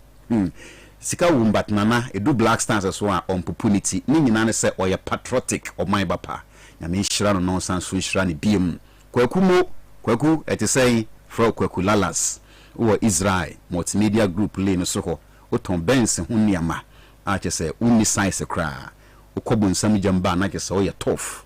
sika wumbat nana edu Black Stars so a opportunity ni nyina ne se oye patriotic o my bapa na me hira no nonsense so hira ne biem kwaku eti say fro kwaku lalas wo Israel multimedia group le no so ho oton benz ho niama a che say unni size kra okobo nsam jamba na che say oye tough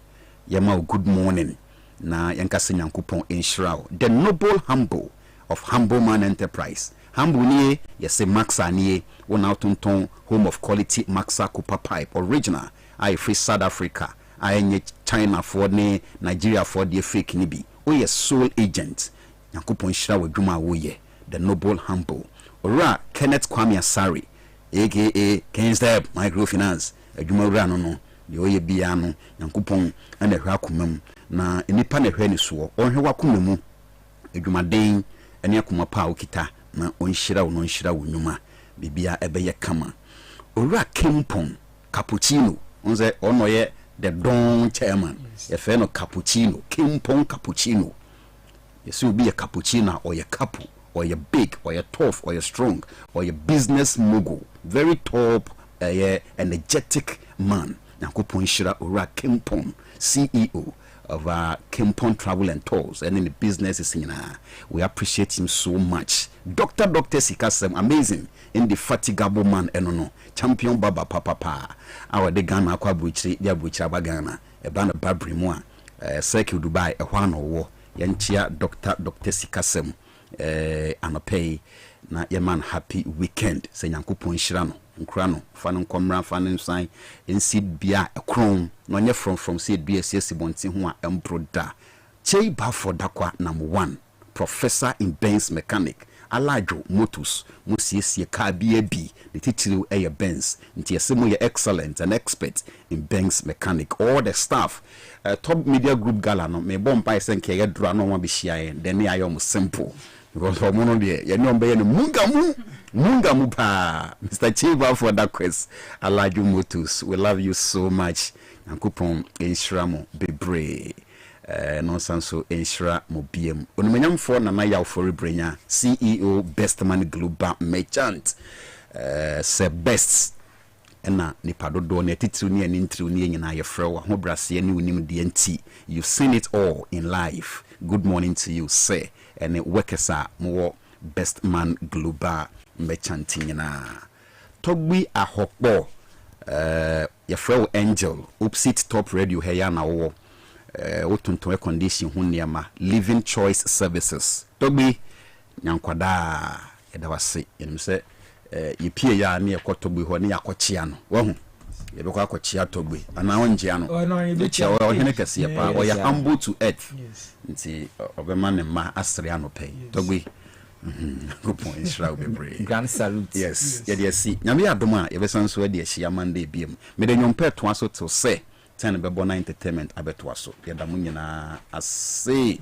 yema good morning na yankase Nyankopon enhira the noble humble of Humble Man Enterprise humble nie yese maxa nie wona tonton home of quality maxa copper pipe original I free South Africa I China for ne Nigeria for the fake ni bi oye sole agent Nyankopon hira wadwuma wo ye the noble humble ora Kenneth Kwame Asari aka Kenstep Microfinance adwuma ora no de oye bia no Nyankopon na hwa komam na enipa na hwa ni so onhwe wakomam adwumaden ene akoma pa okita na onhyira wo no onhyira wo nyuma bibia ebeye kama ora Kempon Cappuccino onze ono ye the don chairman efe no Cappuccino Kempon Cappuccino yesu be a cappuccino or a couple or a big or a tough or a strong or a business mogul very top energetic man Nyankopon shira ora Kempon CEO of Kempon Travel and Tours and in the business is we appreciate him so much. Dr. Sikasem amazing indefatigable man enono champion baba papa our de Ghana kwa buchiri dia buchira ba Ghana e ba na babri mu a circle Dubai e hwa no wo yanchia Dr. Sikasem anopay na yeman happy weekend se Nyankopon hira no nkura no fa no nkomra fa no nsan ensid bia ekron no nye from seed bia ss bonti ho a embroda chei ba for dakwa number 1 professor in Benz mechanic alajo motors musiesie ka bia bi the titiri eye Benz nti yesemo ye excellent and expert in Benz mechanic all the staff top media group gala no me bomba isenke ye dura no wa bi hia then ya yo simple because omono de ye no be ye mungamu pa Mr. Chiba for that quest alajo motors we love you so much Nyankopon enhyira mo bebre nonsense enhyira mo biem onumanyamfo na yaw for brenya CEO Bestman Global Merchant se best na nipa dodo na titiri ni ani ntiri ni nyina ye frewa ho brase ni unim de anti you've seen it all in life. Good morning to you sir and workesa mo Bestman Global Merchant nyina togbi ahokpo ye frewa Angel opposite top radio heya na wo otuntum condition ho niama living choice services togbi nyankwada edawase yenimse yepie ya na ekotogbi ho ne yakochia no wahu yebekwa akochia togbi ana onjia no yechia o hene kase pa o ya humble to earth nti obema ne ma asre anope togbi Kupon Israel bebre grand salute yes yesi nyame adoma yebesanso ade ahia Monday biem mede nyompe to aso to say 10 bebo na entertainment abeto aso yeda munyina ase